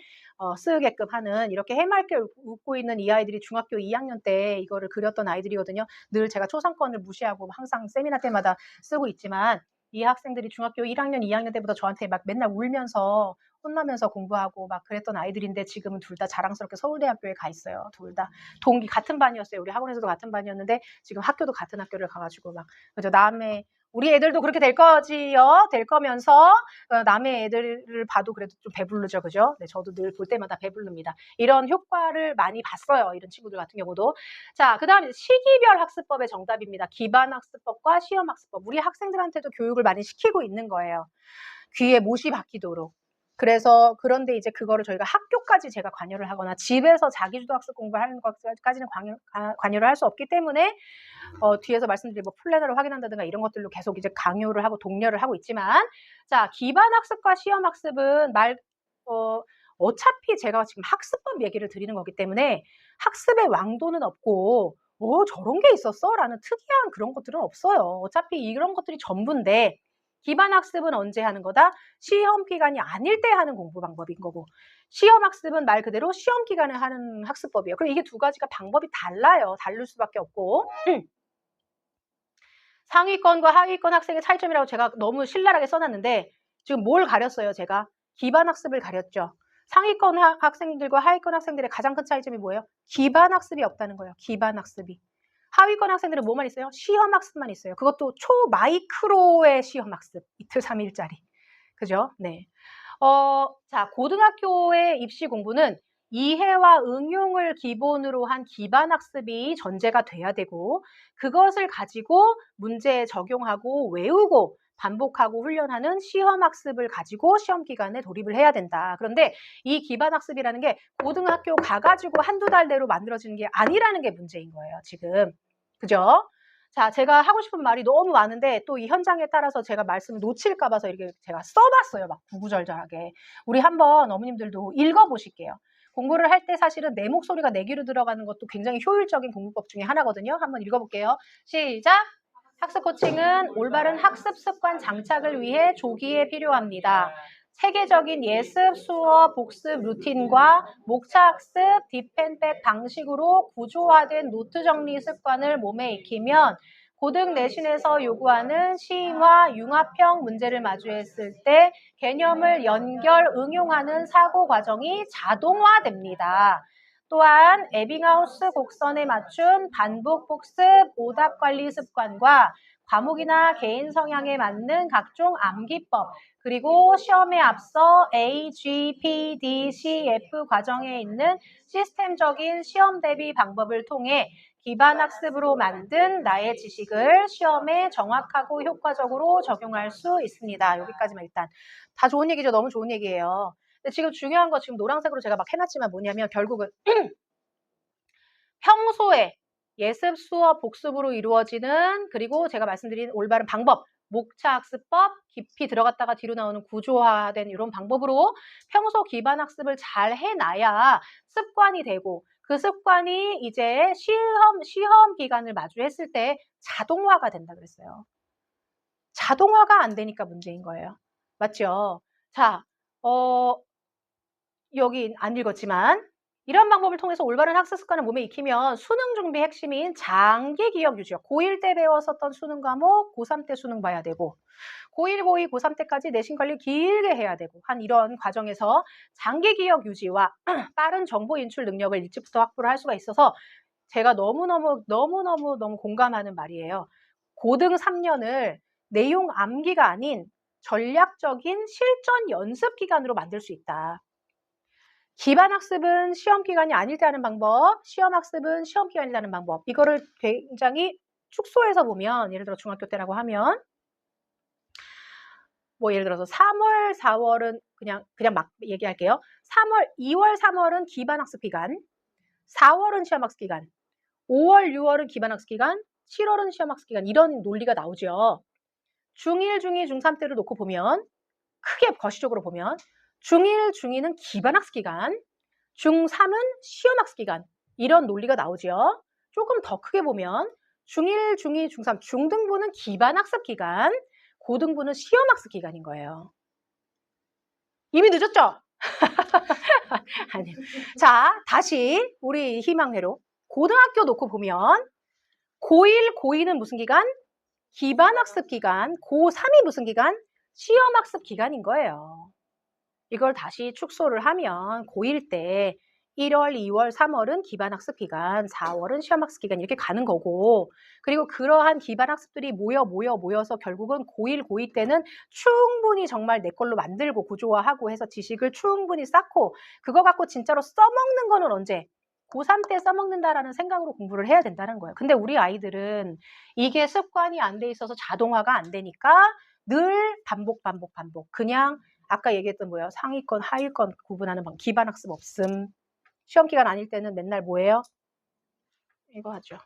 쓰게끔 하는 이렇게 해맑게 웃고 있는 이 아이들이 중학교 2학년 때 이거를 그렸던 아이들이거든요. 늘 제가 초상권을 무시하고 항상 세미나 때마다 쓰고 있지만 이 학생들이 중학교 1학년, 2학년 때부터 저한테 막 맨날 울면서 혼나면서 공부하고 막 그랬던 아이들인데 지금은 둘 다 자랑스럽게 서울대학교에 가 있어요. 둘 다 동기 같은 반이었어요. 우리 학원에서도 같은 반이었는데 지금 학교도 같은 학교를 가가지고 막 그죠. 남의 우리 애들도 그렇게 될 거지요. 될 거면서 남의 애들을 봐도 그래도 좀 배부르죠, 그죠? 네, 저도 늘 볼 때마다 배부릅니다. 이런 효과를 많이 봤어요. 이런 친구들 같은 경우도. 자, 그다음에 시기별 학습법의 정답입니다. 기반 학습법과 시험 학습법. 우리 학생들한테도 교육을 많이 시키고 있는 거예요. 귀에 못이 박히도록. 그래서 그런데 이제 그거를 저희가 학교까지 제가 관여를 하거나 집에서 자기주도 학습 공부하는 것까지는 관여를 할 수 없기 때문에 뒤에서 말씀드린 뭐 플래너를 확인한다든가 이런 것들로 계속 이제 강요를 하고 독려를 하고 있지만 자, 기반 학습과 시험 학습은 어차피 제가 지금 학습법 얘기를 드리는 거기 때문에 학습의 왕도는 없고 저런 게 있었어? 라는 특이한 그런 것들은 없어요. 어차피 이런 것들이 전부인데 기반 학습은 언제 하는 거다? 시험 기간이 아닐 때 하는 공부 방법인 거고 시험 학습은 말 그대로 시험 기간에 하는 학습법이에요. 그럼 이게 두 가지가 방법이 달라요. 다를 수밖에 없고 상위권과 하위권 학생의 차이점이라고 제가 너무 신랄하게 써놨는데 지금 뭘 가렸어요, 제가? 기반 학습을 가렸죠. 상위권 학생들과 하위권 학생들의 가장 큰 차이점이 뭐예요? 기반 학습이 없다는 거예요. 기반 학습이. 하위권 학생들은 뭐만 있어요? 시험학습만 있어요. 그것도 초마이크로의 시험학습. 이틀 3일짜리. 그죠? 네. 자, 고등학교의 입시 공부는 이해와 응용을 기본으로 한 기반학습이 전제가 돼야 되고, 그것을 가지고 문제에 적용하고 외우고 반복하고 훈련하는 시험학습을 가지고 시험 기간에 돌입을 해야 된다. 그런데 이 기반학습이라는 게 고등학교 가가지고 한두 달 내로 만들어지는 게 아니라는 게 문제인 거예요, 지금. 그죠? 자, 제가 하고 싶은 말이 너무 많은데 또 이 현장에 따라서 제가 말씀을 놓칠까 봐서 이렇게 제가 써봤어요. 막 구구절절하게. 우리 한번 어머님들도 읽어보실게요. 공부를 할 때 사실은 내 목소리가 내 귀로 들어가는 것도 굉장히 효율적인 공부법 중에 하나거든요. 한번 읽어볼게요. 시작! 학습 코칭은 올바른 학습 습관 장착을 위해 조기에 필요합니다. 체계적인 예습, 수업, 복습 루틴과 목차 학습, 딥앤백 방식으로 구조화된 노트 정리 습관을 몸에 익히면 고등 내신에서 요구하는 시인화, 융합형 문제를 마주했을 때 개념을 연결, 응용하는 사고 과정이 자동화됩니다. 또한 에빙하우스 곡선에 맞춘 반복 복습, 오답 관리 습관과 과목이나 개인 성향에 맞는 각종 암기법, 그리고 시험에 앞서 A, G, P, D, C, F 과정에 있는 시스템적인 시험 대비 방법을 통해 기반 학습으로 만든 나의 지식을 시험에 정확하고 효과적으로 적용할 수 있습니다. 여기까지만 일단. 다 좋은 얘기죠. 너무 좋은 얘기예요. 근데 지금 중요한 거 지금 노란색으로 제가 막 해놨지만 뭐냐면 결국은 평소에 예습, 수업, 복습으로 이루어지는 그리고 제가 말씀드린 올바른 방법, 목차 학습법, 깊이 들어갔다가 뒤로 나오는 구조화된 이런 방법으로 평소 기반 학습을 잘 해놔야 습관이 되고 그 습관이 이제 시험 기간을 마주했을 때 자동화가 된다 그랬어요. 자동화가 안 되니까 문제인 거예요. 맞죠? 자, 여기 안 읽었지만 이런 방법을 통해서 올바른 학습 습관을 몸에 익히면 수능 준비 핵심인 장기 기억 유지요. 고1 때 배웠었던 수능 과목 고3 때 수능 봐야 되고 고1, 고2, 고3 때까지 내신 관리 길게 해야 되고 한 이런 과정에서 장기 기억 유지와 빠른 정보 인출 능력을 일찍부터 확보를 할 수가 있어서 제가 너무너무 공감하는 말이에요. 고등 3년을 내용 암기가 아닌 전략적인 실전 연습 기간으로 만들 수 있다. 기반 학습은 시험 기간이 아닐 때 하는 방법, 시험 학습은 시험 기간일 때 하는 방법. 이거를 굉장히 축소해서 보면 예를 들어 중학교 때라고 하면 뭐 예를 들어서 3월, 4월은 그냥 막 얘기할게요. 2월, 3월은 기반 학습 기간, 4월은 시험 학습 기간, 5월, 6월은 기반 학습 기간, 7월은 시험 학습 기간 이런 논리가 나오죠. 중1, 중2, 중3 때를 놓고 보면 크게 거시적으로 보면 중1, 중2는 기반 학습 기간, 중3은 시험 학습 기간 이런 논리가 나오죠. 조금 더 크게 보면 중1, 중2, 중3, 중등부는 기반 학습 기간, 고등부는 시험 학습 기간인 거예요. 이미 늦었죠? 아니요. 자, 다시 우리 희망회로 고등학교 놓고 보면 고1, 고2는 무슨 기간? 기반 학습 기간, 고3이 무슨 기간? 시험 학습 기간인 거예요. 이걸 다시 축소를 하면 고1 때 1월, 2월, 3월은 기반학습 기간, 4월은 시험학습 기간 이렇게 가는 거고 그리고 그러한 기반학습들이 모여서 결국은 고1, 고2 때는 충분히 정말 내 걸로 만들고 구조화하고 해서 지식을 충분히 쌓고 그거 갖고 진짜로 써먹는 거는 언제? 고3 때 써먹는다라는 생각으로 공부를 해야 된다는 거예요. 근데 우리 아이들은 이게 습관이 안 돼 있어서 자동화가 안 되니까 늘 반복. 그냥 아까 얘기했던 뭐예요? 상위권, 하위권 구분하는 방법. 기반학습 없음. 시험 기간 아닐 때는 맨날 뭐예요? 이거 하죠.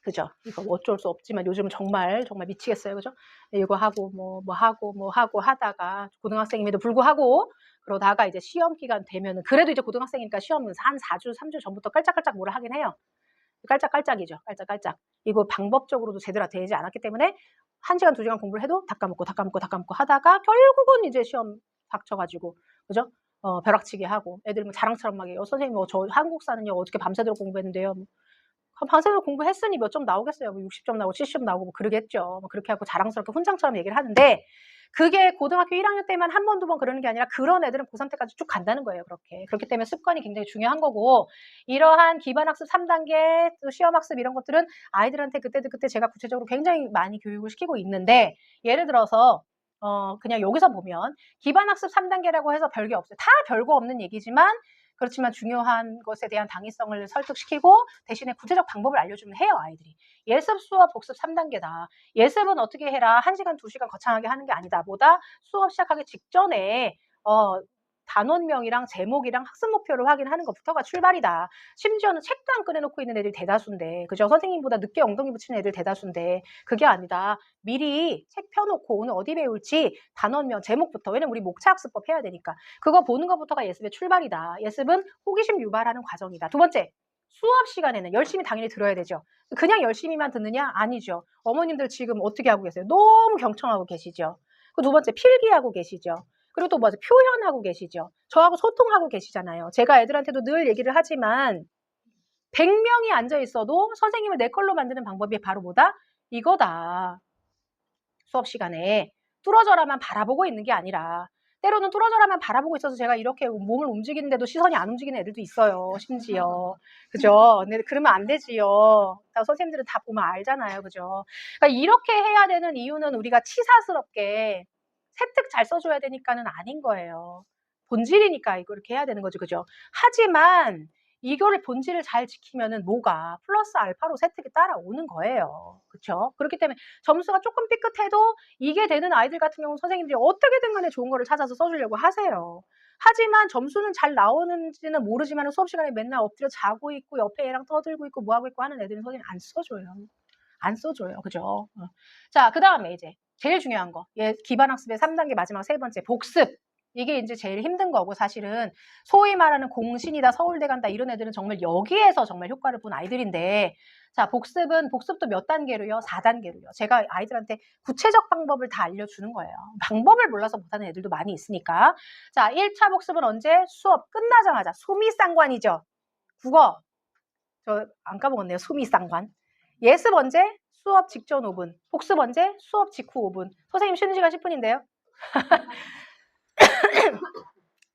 그죠? 이거 어쩔 수 없지만 요즘은 정말 미치겠어요. 그죠? 이거 하고 뭐 하고 하다가 고등학생임에도 불구하고 그러다가 이제 시험 기간 되면은 그래도 이제 고등학생이니까 시험은 한 4주, 3주 전부터 깔짝깔짝 뭐라 하긴 해요. 깔짝깔짝이죠. 깔짝깔짝. 이거 방법적으로도 제대로 되지 않았기 때문에 1시간, 2시간 공부를 해도 다 까먹고 하다가 결국은 이제 시험 닥쳐가지고, 그죠? 벼락치기 하고, 애들 뭐 자랑처럼 막 해요. 선생님, 저 한국사는요, 어떻게 밤새도록 공부했는데요. 밤새도록 공부했으니 몇 점 나오겠어요. 뭐 60점 나오고 70점 나오고 뭐 그러겠죠. 뭐 그렇게 하고 자랑스럽게 훈장처럼 얘기를 하는데 그게 고등학교 1학년 때만 한 번, 두 번 그러는 게 아니라 그런 애들은 고3 때까지 쭉 간다는 거예요. 그렇게. 그렇기 때문에 습관이 굉장히 중요한 거고 이러한 기반학습 3단계 또 시험학습 이런 것들은 아이들한테 그때 제가 구체적으로 굉장히 많이 교육을 시키고 있는데 예를 들어서 그냥 여기서 보면 기반학습 3단계라고 해서 별게 없어요. 다 별거 없는 얘기지만 그렇지만 중요한 것에 대한 당위성을 설득시키고 대신에 구체적 방법을 알려주면 해요, 아이들이. 예습, 수업, 복습 3단계다. 예습은 어떻게 해라. 1시간, 2시간 거창하게 하는 게 아니다. 보다 수업 시작하기 직전에 단원명이랑 제목이랑 학습 목표를 확인하는 것부터가 출발이다. 심지어는 책도 안 꺼내놓고 있는 애들이 대다수인데, 그죠? 선생님보다 늦게 엉덩이 붙이는 애들 대다수인데, 그게 아니다. 미리 책 펴놓고 오늘 어디 배울지 단원명, 제목부터. 왜냐면 우리 목차학습법 해야 되니까. 그거 보는 것부터가 예습의 출발이다. 예습은 호기심 유발하는 과정이다. 두 번째, 수업 시간에는 열심히 당연히 들어야 되죠. 그냥 열심히만 듣느냐? 아니죠. 어머님들 지금 어떻게 하고 계세요? 너무 경청하고 계시죠. 그 두 번째, 필기하고 계시죠. 그리고 또 뭐지? 표현하고 계시죠. 저하고 소통하고 계시잖아요. 제가 애들한테도 늘 얘기를 하지만 100명이 앉아 있어도 선생님을 내 걸로 만드는 방법이 바로 뭐다? 이거다. 수업 시간에 뚫어져라만 바라보고 있는 게 아니라 때로는 뚫어져라만 바라보고 있어서 제가 이렇게 몸을 움직이는데도 시선이 안 움직이는 애들도 있어요. 심지어. 그죠? 근데 그러면 안 되지요. 선생님들은 다 보면 알잖아요. 그죠? 그러니까 이렇게 해야 되는 이유는 우리가 치사스럽게 세특 잘 써줘야 되니까는 아닌 거예요. 본질이니까 이거 이렇게 해야 되는 거죠. 그죠? 하지만 이거를 본질을 잘 지키면은 뭐가 플러스 알파로 세특이 따라오는 거예요. 그렇죠? 그렇기 때문에 점수가 조금 삐끗해도 이게 되는 아이들 같은 경우는 선생님들이 어떻게든 간에 좋은 거를 찾아서 써주려고 하세요. 하지만 점수는 잘 나오는지는 모르지만 수업 시간에 맨날 엎드려 자고 있고 옆에 애랑 떠들고 있고 뭐하고 있고 하는 애들은 선생님 안 써줘요. 안 써줘요. 그죠? 자, 그 다음에 이제 제일 중요한 거. 기반학습의 3단계 마지막 세 번째 복습. 이게 이제 제일 힘든 거고 사실은 소위 말하는 공신이다 서울대 간다 이런 애들은 정말 여기에서 정말 효과를 본 아이들인데 자 복습도 몇 단계로요? 4단계로요. 제가 아이들한테 구체적 방법을 다 알려주는 거예요. 방법을 몰라서 못하는 애들도 많이 있으니까 자 1차 복습은 언제? 수업 끝나자마자 수미상관이죠. 국어 저 안 까먹었네요. 수미상관. 예습 언제? 수업 직전 5분. 복습 언제? 수업 직후 5분. 선생님 쉬는 시간 10분인데요.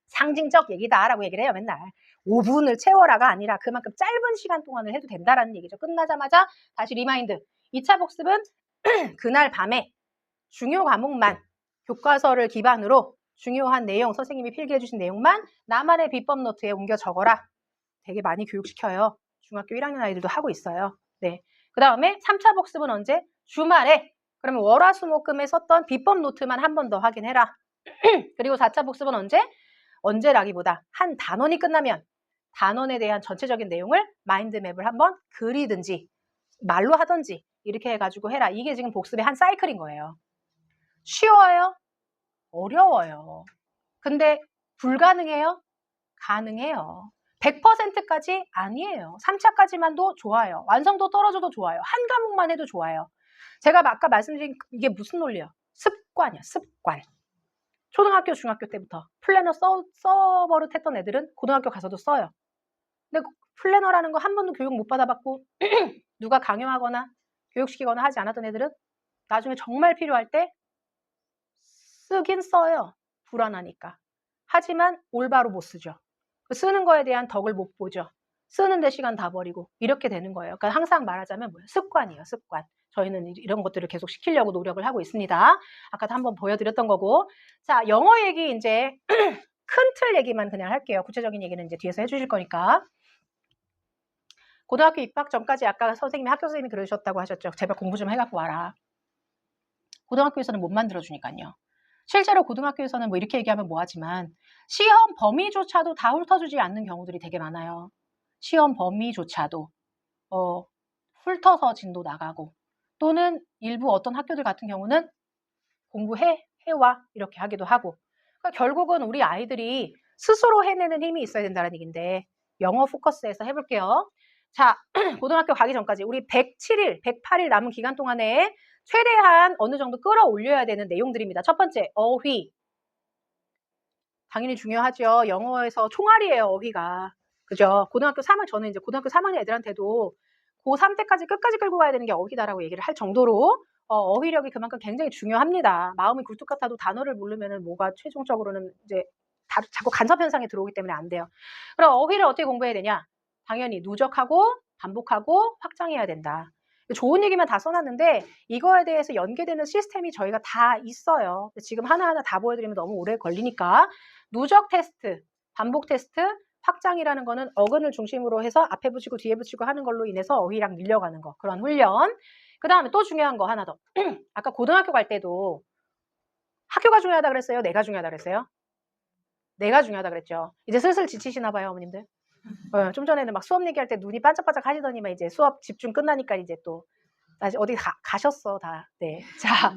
상징적 얘기다라고 얘기를 해요. 맨날. 5분을 채워라가 아니라 그만큼 짧은 시간 동안을 해도 된다라는 얘기죠. 끝나자마자 다시 리마인드. 2차 복습은 그날 밤에 중요 과목만 교과서를 기반으로 중요한 내용, 선생님이 필기해 주신 내용만 나만의 비법 노트에 옮겨 적어라. 되게 많이 교육시켜요. 중학교 1학년 아이들도 하고 있어요. 네. 그 다음에 3차 복습은 언제? 주말에. 그러면 월화수목금에 썼던 비법 노트만 한 번 더 확인해라. 그리고 4차 복습은 언제? 언제라기보다 한 단원이 끝나면 단원에 대한 전체적인 내용을 마인드맵을 한번 그리든지 말로 하든지 이렇게 해가지고 해라. 이게 지금 복습의 한 사이클인 거예요. 쉬워요? 어려워요. 근데 불가능해요? 가능해요. 100%까지 아니에요. 3차까지만도 좋아요. 완성도 떨어져도 좋아요. 한 과목만 해도 좋아요. 제가 아까 말씀드린 이게 무슨 논리예요? 습관이야, 습관. 초등학교, 중학교 때부터 플래너 써버릇했던 애들은 고등학교 가서도 써요. 근데 플래너라는 거 한 번도 교육 못 받아봤고 누가 강요하거나 교육시키거나 하지 않았던 애들은 나중에 정말 필요할 때 쓰긴 써요. 불안하니까. 하지만 올바로 못 쓰죠. 쓰는 거에 대한 덕을 못 보죠. 쓰는데 시간 다 버리고 이렇게 되는 거예요. 그러니까 항상 말하자면 뭐예요? 습관이에요. 습관. 저희는 이런 것들을 계속 시키려고 노력을 하고 있습니다. 아까도 한번 보여드렸던 거고. 자, 영어 얘기 이제 큰 틀 얘기만 그냥 할게요. 구체적인 얘기는 이제 뒤에서 해주실 거니까. 고등학교 입학 전까지 아까 선생님이 학교 선생님이 그러셨다고 하셨죠. 제발 공부 좀 해갖고 와라. 고등학교에서는 못 만들어주니까요. 실제로 고등학교에서는 뭐 이렇게 얘기하면 뭐하지만 시험 범위조차도 다 훑어주지 않는 경우들이 되게 많아요. 시험 범위조차도 훑어서 진도 나가고 또는 일부 어떤 학교들 같은 경우는 공부해와 이렇게 하기도 하고 그러니까 결국은 우리 아이들이 스스로 해내는 힘이 있어야 된다는 얘기인데 영어 포커스에서 해볼게요. 자, 고등학교 가기 전까지 우리 107일, 108일 남은 기간 동안에 최대한 어느 정도 끌어올려야 되는 내용들입니다. 첫 번째, 어휘. 당연히 중요하죠. 영어에서 총알이에요, 어휘가. 그죠? 저는 이제 고등학교 3학년 애들한테도 고3 때까지 끝까지 끌고 가야 되는 게 어휘다라고 얘기를 할 정도로 어휘력이 그만큼 굉장히 중요합니다. 마음이 굴뚝 같아도 단어를 모르면은 뭐가 최종적으로는 이제 자꾸 간섭 현상이 들어오기 때문에 안 돼요. 그럼 어휘를 어떻게 공부해야 되냐? 당연히 누적하고 반복하고 확장해야 된다. 좋은 얘기만 다 써놨는데 이거에 대해서 연계되는 시스템이 저희가 다 있어요. 지금 하나하나 다 보여드리면 너무 오래 걸리니까 누적 테스트, 반복 테스트, 확장이라는 거는 어근을 중심으로 해서 앞에 붙이고 뒤에 붙이고 하는 걸로 인해서 어휘랑 밀려가는 거. 그런 훈련. 그 다음에 또 중요한 거 하나 더. 아까 고등학교 갈 때도 학교가 중요하다 그랬어요? 내가 중요하다 그랬어요? 내가 중요하다 그랬죠. 이제 슬슬 지치시나 봐요, 어머님들. 좀 전에는 막 수업 얘기할 때 눈이 반짝반짝 하시더니만 이제 수업 집중 끝나니까 이제 또 다시 어디 가셨어, 다. 네. 자,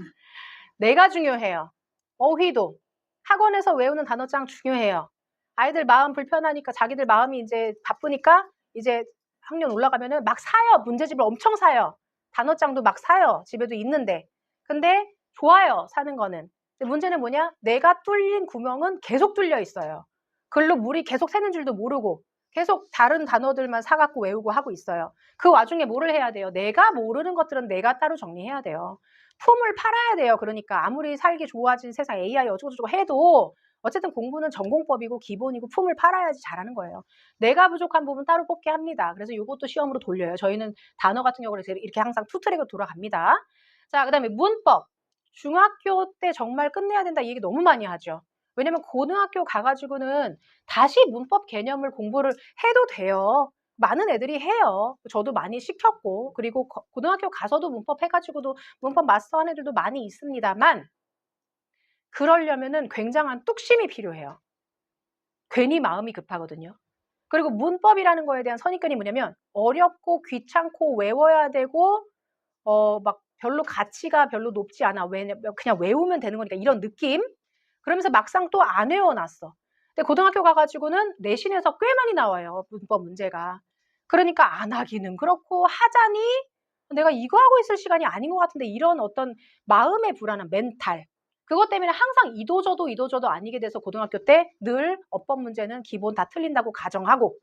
내가 중요해요. 어휘도 학원에서 외우는 단어장 중요해요. 아이들 마음 불편하니까 자기들 마음이 이제 바쁘니까 이제 학년 올라가면은 막 사요. 문제집을 엄청 사요. 단어장도 막 사요. 집에도 있는데. 근데 좋아요. 사는 거는. 근데 문제는 뭐냐? 내가 뚫린 구멍은 계속 뚫려 있어요. 글로 물이 계속 새는 줄도 모르고 계속 다른 단어들만 사갖고 외우고 하고 있어요. 그 와중에 뭐를 해야 돼요? 내가 모르는 것들은 내가 따로 정리해야 돼요. 품을 팔아야 돼요. 그러니까 아무리 살기 좋아진 세상 AI 어쩌고저쩌고 해도 어쨌든 공부는 전공법이고 기본이고 품을 팔아야지 잘하는 거예요. 내가 부족한 부분 따로 뽑게 합니다. 그래서 이것도 시험으로 돌려요. 저희는 단어 같은 경우는 이렇게 항상 투트랙으로 돌아갑니다. 자, 그 다음에 문법. 중학교 때 정말 끝내야 된다 이 얘기 너무 많이 하죠. 왜냐면 고등학교 가가지고는 다시 문법 개념을 공부를 해도 돼요. 많은 애들이 해요. 저도 많이 시켰고 그리고 고등학교 가서도 문법 해가지고도 문법 마스터한 애들도 많이 있습니다만 그러려면은 굉장한 뚝심이 필요해요. 괜히 마음이 급하거든요. 그리고 문법이라는 거에 대한 선입견이 뭐냐면 어렵고 귀찮고 외워야 되고 막 별로 가치가 별로 높지 않아. 그냥 외우면 되는 거니까 이런 느낌? 그러면서 막상 또 안 외워놨어. 근데 고등학교 가가지고는 내신에서 꽤 많이 나와요. 문법 문제가. 그러니까 안 하기는 그렇고 하자니 내가 이거 하고 있을 시간이 아닌 것 같은데 이런 어떤 마음의 불안함, 멘탈. 그것 때문에 항상 이도저도 아니게 돼서 고등학교 때 늘 어법 문제는 기본 다 틀린다고 가정하고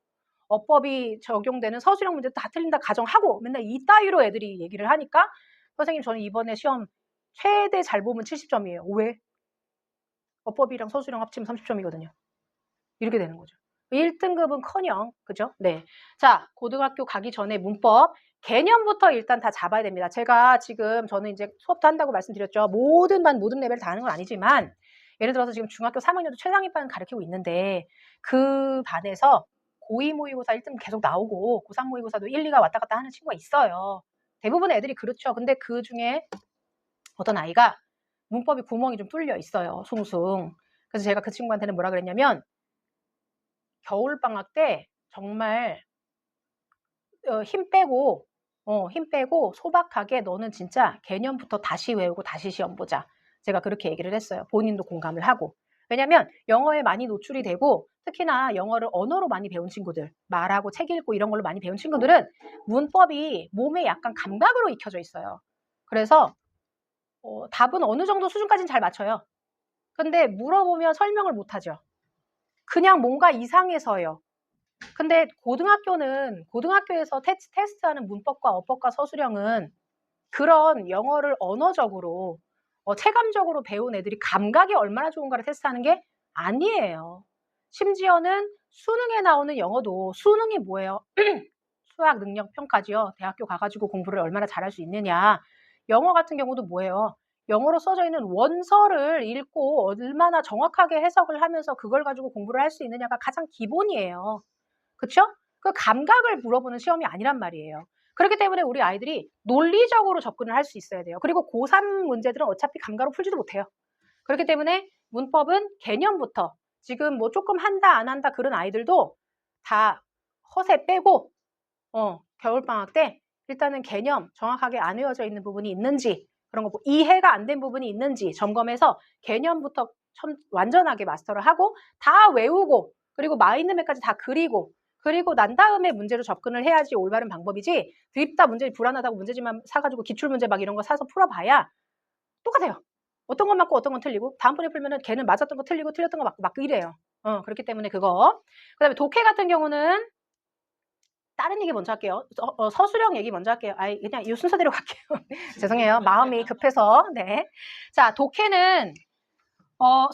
어법이 적용되는 서술형 문제도 다 틀린다 가정하고 맨날 이따위로 애들이 얘기를 하니까 선생님 저는 이번에 시험 최대 잘 보면 70점이에요. 왜? 어법이랑 서술형 합치면 30점이거든요. 이렇게 되는 거죠. 1등급은 커녕, 그죠? 네. 자, 고등학교 가기 전에 문법, 개념부터 일단 다 잡아야 됩니다. 제가 지금 저는 이제 수업도 한다고 말씀드렸죠. 모든 반, 모든 레벨 다 하는 건 아니지만, 예를 들어서 지금 중학교 3학년도 최상위반 가르치고 있는데, 그 반에서 고2 모의고사 1등 계속 나오고, 고3 모의고사도 1, 2가 왔다 갔다 하는 친구가 있어요. 대부분의 애들이 그렇죠. 근데 그 중에 어떤 아이가 문법이 구멍이 좀 뚫려 있어요. 숭숭. 그래서 제가 그 친구한테는 뭐라 그랬냐면, 겨울방학 때 정말 힘 빼고 소박하게 너는 진짜 개념부터 다시 외우고 다시 시험 보자. 제가 그렇게 얘기를 했어요. 본인도 공감을 하고. 왜냐면 영어에 많이 노출이 되고 특히나 영어를 언어로 많이 배운 친구들, 말하고 책 읽고 이런 걸로 많이 배운 친구들은 문법이 몸에 약간 감각으로 익혀져 있어요. 그래서 답은 어느 정도 수준까지는 잘 맞춰요. 근데 물어보면 설명을 못 하죠. 그냥 뭔가 이상해서요. 근데 고등학교에서 테스트하는 문법과 어법과 서술형은 그런 영어를 언어적으로 체감적으로 배운 애들이 감각이 얼마나 좋은가를 테스트하는 게 아니에요. 심지어는 수능에 나오는 영어도 수능이 뭐예요? 수학 능력 평가지요. 대학교 가가지고 공부를 얼마나 잘할 수 있느냐. 영어 같은 경우도 뭐예요? 영어로 써져 있는 원서를 읽고 얼마나 정확하게 해석을 하면서 그걸 가지고 공부를 할 수 있느냐가 가장 기본이에요. 그쵸? 그 감각을 물어보는 시험이 아니란 말이에요. 그렇기 때문에 우리 아이들이 논리적으로 접근을 할 수 있어야 돼요. 그리고 고3 문제들은 어차피 감각으로 풀지도 못해요. 그렇기 때문에 문법은 개념부터 지금 뭐 조금 한다 안 한다 그런 아이들도 다 허세 빼고 겨울방학 때 일단은 개념 정확하게 안 외워져 있는 부분이 있는지 그런 거 이해가 안 된 부분이 있는지 점검해서 개념부터 완전하게 마스터를 하고 다 외우고 그리고 마인드맵까지 다 그리고 난 다음에 문제로 접근을 해야지 올바른 방법이지 드립다 문제 불안하다고 문제집만 사가지고 기출문제 막 이런 거 사서 풀어봐야 똑같아요. 어떤 건 맞고 어떤 건 틀리고 다음번에 풀면은 걔는 맞았던 거 틀리고 틀렸던 거 맞고 이래요. 그렇기 때문에 그거. 그 다음에 독해 같은 경우는 다른 얘기 먼저 할게요. 서술형 얘기 먼저 할게요. 아이, 그냥 이 순서대로 갈게요. 죄송해요. 마음이 급해서. 네. 자, 독해는,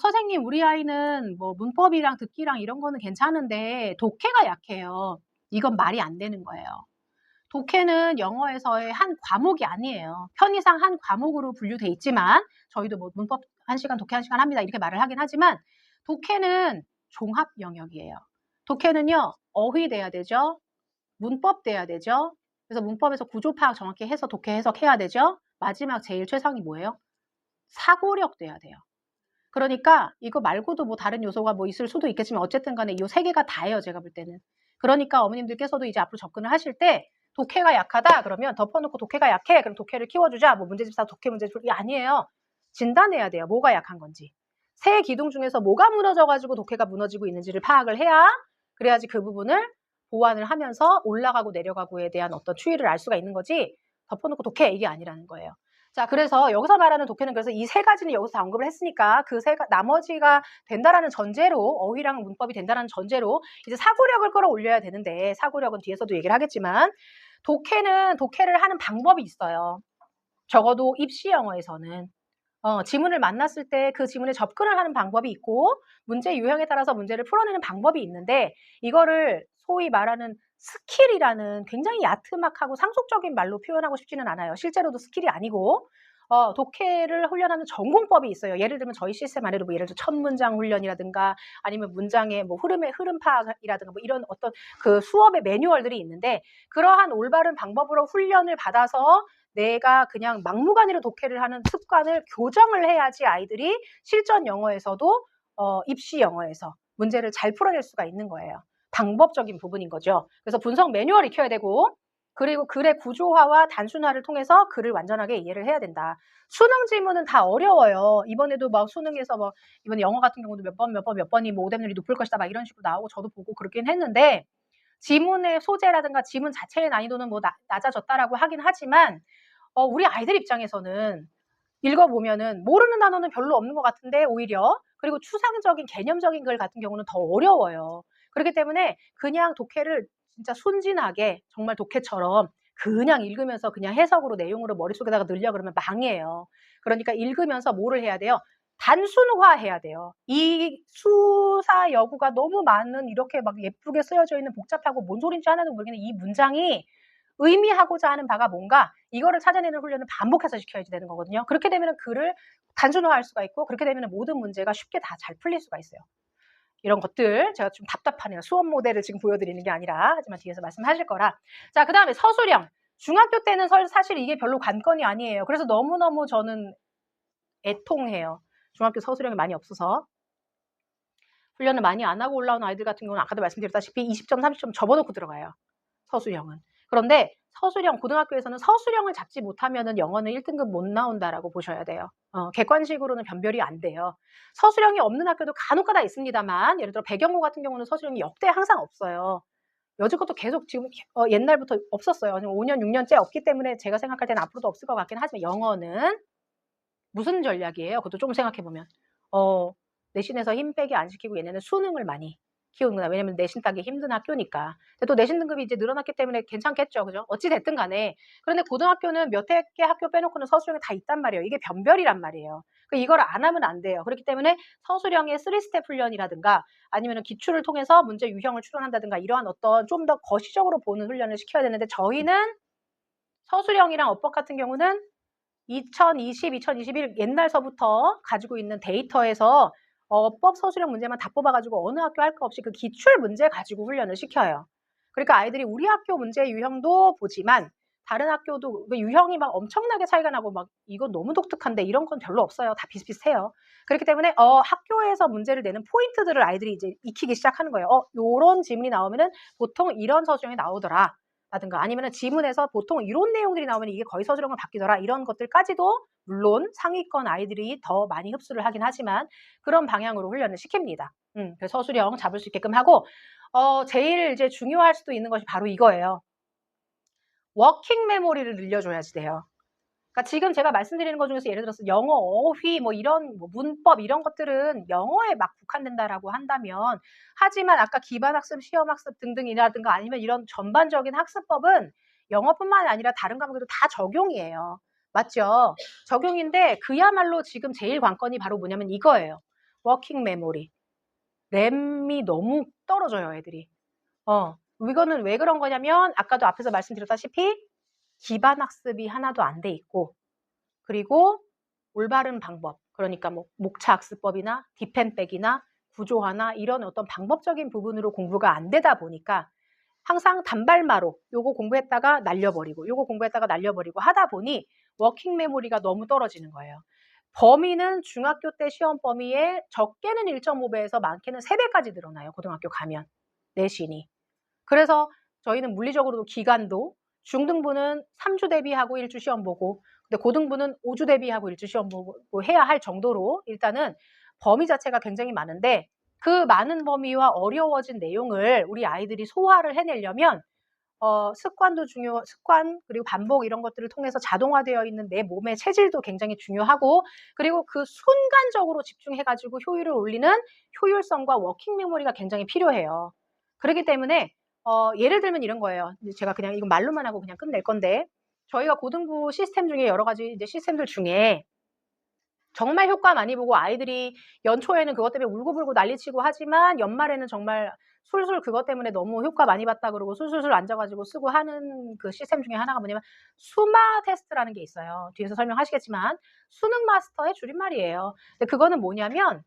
선생님, 우리 아이는 뭐 문법이랑 듣기랑 이런 거는 괜찮은데, 독해가 약해요. 이건 말이 안 되는 거예요. 독해는 영어에서의 한 과목이 아니에요. 편의상 한 과목으로 분류돼 있지만, 저희도 뭐 문법 1시간, 독해 1시간 합니다. 이렇게 말을 하긴 하지만, 독해는 종합 영역이에요. 독해는요, 어휘 돼야 되죠. 문법 돼야 되죠. 그래서 문법에서 구조 파악 정확히 해서 독해 해석해야 되죠. 마지막 제일 최상이 뭐예요? 사고력 돼야 돼요. 그러니까 이거 말고도 뭐 다른 요소가 뭐 있을 수도 있겠지만 어쨌든 간에 이 세 개가 다예요. 제가 볼 때는. 그러니까 어머님들께서도 이제 앞으로 접근을 하실 때 독해가 약하다 그러면 덮어놓고 독해가 약해. 그럼 독해를 키워주자. 뭐 문제집 사 독해 문제집 이 아니에요. 진단해야 돼요. 뭐가 약한 건지. 세 기둥 중에서 뭐가 무너져가지고 독해가 무너지고 있는지를 파악을 해야 그래야지 그 부분을 보완을 하면서 올라가고 내려가고에 대한 어떤 추이를 알 수가 있는 거지 덮어놓고 독해 이게 아니라는 거예요. 자, 그래서 여기서 말하는 독해는 그래서 이 세 가지는 여기서 다 언급을 했으니까 그 나머지가 된다라는 전제로 어휘랑 문법이 된다라는 전제로 이제 사고력을 끌어올려야 되는데 사고력은 뒤에서도 얘기를 하겠지만 독해를 하는 방법이 있어요. 적어도 입시 영어에서는 지문을 만났을 때 그 지문에 접근을 하는 방법이 있고 문제 유형에 따라서 문제를 풀어내는 방법이 있는데 이거를 소위 말하는 스킬이라는 굉장히 야트막하고 상속적인 말로 표현하고 싶지는 않아요. 실제로도 스킬이 아니고 독해를 훈련하는 전공법이 있어요. 예를 들면 저희 시스템 안에도 뭐 예를 들어 첫 문장 훈련이라든가 아니면 문장의 뭐 흐름 파악이라든가 뭐 이런 어떤 그 수업의 매뉴얼들이 있는데 그러한 올바른 방법으로 훈련을 받아서 내가 그냥 막무가내로 독해를 하는 습관을 교정을 해야지 아이들이 실전 영어에서도 입시 영어에서 문제를 잘 풀어낼 수가 있는 거예요. 방법적인 부분인 거죠. 그래서 분석 매뉴얼 익혀야 되고 그리고 글의 구조화와 단순화를 통해서 글을 완전하게 이해를 해야 된다. 수능 지문은 다 어려워요. 이번에도 막 수능에서 뭐 이번에 영어 같은 경우도 몇 번이 뭐 오답률이 높을 것이다 막 이런 식으로 나오고 저도 보고 그렇긴 했는데 지문의 소재라든가 지문 자체의 난이도는 뭐 낮아졌다라고 하긴 하지만 우리 아이들 입장에서는 읽어보면은 모르는 단어는 별로 없는 것 같은데 오히려 그리고 추상적인 개념적인 글 같은 경우는 더 어려워요. 그렇기 때문에 그냥 독해를 진짜 순진하게 정말 독해처럼 그냥 읽으면서 그냥 해석으로 내용으로 머릿속에다가 넣으려 그러면 망해요. 그러니까 읽으면서 뭐를 해야 돼요? 단순화해야 돼요. 이 수사 여구가 너무 많은 이렇게 막 예쁘게 쓰여져 있는 복잡하고 뭔 소린지 하나도 모르겠는 이 문장이 의미하고자 하는 바가 뭔가 이거를 찾아내는 훈련을 반복해서 시켜야지 되는 거거든요. 그렇게 되면 글을 단순화할 수가 있고 그렇게 되면 모든 문제가 쉽게 다 잘 풀릴 수가 있어요. 이런 것들 제가 좀 답답하네요. 수업 모델을 지금 보여드리는 게 아니라 하지만 뒤에서 말씀하실 거라. 자, 그 다음에 서술형. 중학교 때는 사실 이게 별로 관건이 아니에요. 그래서 너무너무 저는 애통해요. 중학교 서술형이 많이 없어서. 훈련을 많이 안 하고 올라오는 아이들 같은 경우는 아까도 말씀드렸다시피 20점, 30점 접어놓고 들어가요. 서술형은. 그런데 서술형, 고등학교에서는 서술형을 잡지 못하면은 영어는 1등급 못 나온다라고 보셔야 돼요. 객관식으로는 변별이 안 돼요. 서술형이 없는 학교도 간혹가다 있습니다만, 예를 들어 배경고 같은 경우는 서술형이 역대 항상 없어요. 여지껏도 계속 지금 옛날부터 없었어요. 5년, 6년째 없기 때문에 제가 생각할 때는 앞으로도 없을 것 같긴 하지만 영어는 무슨 전략이에요? 그것도 좀 생각해보면. 내신에서 힘 빼기 안 시키고 얘네는 수능을 많이 키우는구나. 왜냐면 내신 따기 힘든 학교니까. 근데 또 내신 등급이 이제 늘어났기 때문에 괜찮겠죠. 그죠? 어찌 됐든 간에. 그런데 고등학교는 몇 개 학교 빼놓고는 서술형이 다 있단 말이에요. 이게 변별이란 말이에요. 이걸 안 하면 안 돼요. 그렇기 때문에 서술형의 3스텝 훈련이라든가 아니면 기출을 통해서 문제 유형을 추론한다든가 이러한 어떤 좀 더 거시적으로 보는 훈련을 시켜야 되는데 저희는 서술형이랑 어법 같은 경우는 2020, 2021 옛날서부터 가지고 있는 데이터에서 어법 서술형 문제만 다 뽑아가지고 어느 학교 할 거 없이 그 기출 문제 가지고 훈련을 시켜요. 그러니까 아이들이 우리 학교 문제 유형도 보지만 다른 학교도 유형이 막 엄청나게 차이가 나고 막 이건 너무 독특한데 이런 건 별로 없어요. 다 비슷비슷해요. 그렇기 때문에 학교에서 문제를 내는 포인트들을 아이들이 이제 익히기 시작하는 거예요. 요런 지문이 나오면은 보통 이런 서술형이 나오더라. 라든가 아니면 지문에서 보통 이런 내용들이 나오면 이게 거의 서술형을 바뀌더라. 이런 것들까지도 물론 상위권 아이들이 더 많이 흡수를 하긴 하지만 그런 방향으로 훈련을 시킵니다. 그래서 서술형 잡을 수 있게끔 하고 제일 이제 중요할 수도 있는 것이 바로 이거예요. 워킹 메모리를 늘려줘야지 돼요. 그러니까 지금 제가 말씀드리는 것 중에서 예를 들어서 영어 어휘 뭐 이런 뭐 문법 이런 것들은 영어에 막 국한된다라고 한다면, 하지만 아까 기반학습, 시험학습 등등이라든가 아니면 이런 전반적인 학습법은 영어뿐만 아니라 다른 과목에도 다 적용이에요. 맞죠? 적용인데 그야말로 지금 제일 관건이 바로 뭐냐면 이거예요. 워킹 메모리. 램이 너무 떨어져요, 애들이. 이거는 왜 그런 거냐면 아까도 앞에서 말씀드렸다시피 기반 학습이 하나도 안 돼 있고, 그리고 올바른 방법, 그러니까 뭐 목차 학습법이나 디펜백이나 구조화나 이런 어떤 방법적인 부분으로 공부가 안 되다 보니까 항상 단발마로 요거 공부했다가 날려버리고 요거 공부했다가 날려버리고 하다 보니 워킹 메모리가 너무 떨어지는 거예요. 범위는 중학교 때 시험 범위에 적게는 1.5배에서 많게는 3배까지 늘어나요. 고등학교 가면 내신이. 그래서 저희는 물리적으로도 기간도 중등부는 3주 대비하고 1주 시험 보고, 근데 고등부는 5주 대비하고 1주 시험 보고 해야 할 정도로 일단은 범위 자체가 굉장히 많은데, 그 많은 범위와 어려워진 내용을 우리 아이들이 소화를 해내려면 습관도 습관 그리고 반복 이런 것들을 통해서 자동화되어 있는 내 몸의 체질도 굉장히 중요하고, 그리고 그 순간적으로 집중해 가지고 효율을 올리는 효율성과 워킹 메모리가 굉장히 필요해요. 그렇기 때문에 예를 들면 이런 거예요. 제가 그냥 이거 말로만 하고 그냥 끝낼 건데, 저희가 고등부 시스템 중에 여러 가지 이제 시스템들 중에 정말 효과 많이 보고 아이들이 연초에는 그것 때문에 울고불고 난리치고 하지만 연말에는 정말 술술 그것 때문에 너무 효과 많이 봤다 그러고 술술술 앉아가지고 쓰고 하는 그 시스템 중에 하나가 뭐냐면 수마 테스트라는 게 있어요. 뒤에서 설명하시겠지만 수능 마스터의 줄임말이에요. 근데 그거는 뭐냐면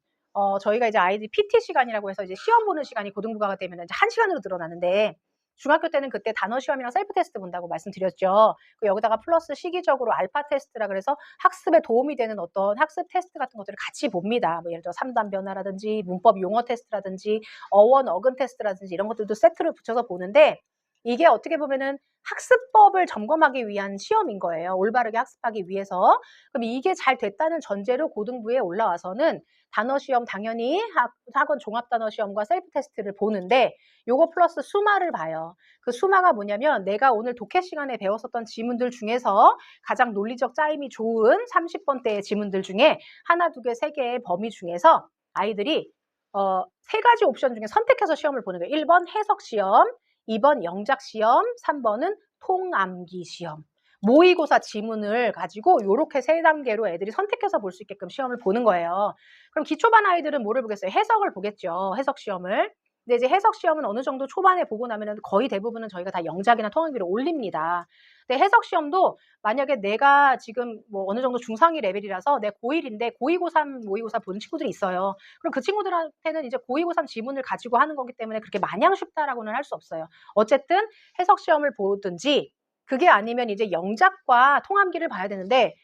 저희가 이제 아이들 PT 시간이라고 해서 이제 시험 보는 시간이 고등부가 되면 이제 1시간으로 늘어나는데, 중학교 때는 그때 단어 시험이랑 셀프 테스트 본다고 말씀드렸죠. 여기다가 플러스 시기적으로 알파 테스트라 그래서 학습에 도움이 되는 어떤 학습 테스트 같은 것들을 같이 봅니다. 뭐 예를 들어 3단 변화라든지 문법 용어 테스트라든지 어원 어근 테스트라든지 이런 것들도 세트를 붙여서 보는데, 이게 어떻게 보면은 학습법을 점검하기 위한 시험인 거예요. 올바르게 학습하기 위해서. 그럼 이게 잘 됐다는 전제로 고등부에 올라와서는 단어 시험 당연히 학원 종합 단어 시험과 셀프 테스트를 보는데, 요거 플러스 수마를 봐요. 그 수마가 뭐냐면 내가 오늘 독해 시간에 배웠었던 지문들 중에서 가장 논리적 짜임이 좋은 30번대의 지문들 중에 하나, 두 개, 세 개의 범위 중에서 아이들이 세 가지 옵션 중에 선택해서 시험을 보는 거예요. 1번 해석 시험, 2번 영작 시험, 3번은 통암기 시험. 모의고사 지문을 가지고 요렇게 세 단계로 애들이 선택해서 볼 수 있게끔 시험을 보는 거예요. 그럼 기초반 아이들은 뭐를 보겠어요? 해석을 보겠죠. 해석 시험을. 근데 이제 해석 시험은 어느 정도 초반에 보고 나면은 거의 대부분은 저희가 다 영작이나 통합기로 올립니다. 근데 해석 시험도 만약에 내가 지금 뭐 어느 정도 중상위 레벨이라서 내 고1인데 고2, 고3 모의고사 보는 친구들이 있어요. 그럼 그 친구들한테는 이제 고2, 고3 지문을 가지고 하는 거기 때문에 그렇게 마냥 쉽다라고는 할 수 없어요. 어쨌든 해석 시험을 보든지, 그게 아니면 이제 영작과 통합기를 봐야 되는데,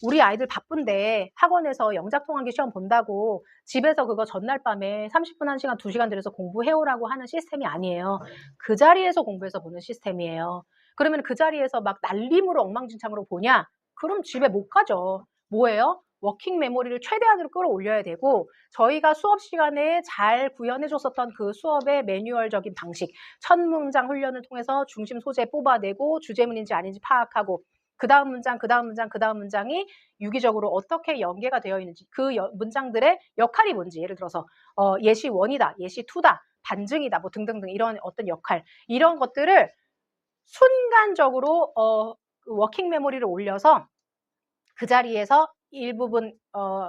우리 아이들 바쁜데 학원에서 영작 통합기 시험 본다고 집에서 그거 전날 밤에 30분, 1시간, 2시간 들여서 공부해오라고 하는 시스템이 아니에요. 그 자리에서 공부해서 보는 시스템이에요. 그러면 그 자리에서 막 날림으로 엉망진창으로 보냐? 그럼 집에 못 가죠. 뭐예요? 워킹 메모리를 최대한으로 끌어올려야 되고, 저희가 수업 시간에 잘 구현해 줬었던 그 수업의 매뉴얼적인 방식, 첫 문장 훈련을 통해서 중심 소재 뽑아내고 주제문인지 아닌지 파악하고, 그 다음 문장, 그 다음 문장, 그 다음 문장이 유기적으로 어떻게 연계가 되어 있는지, 그 문장들의 역할이 뭔지, 예를 들어서 예시 1이다, 예시 2다, 반증이다, 뭐 등등등 이런 어떤 역할, 이런 것들을 순간적으로 워킹 메모리를 올려서 그 자리에서 일부분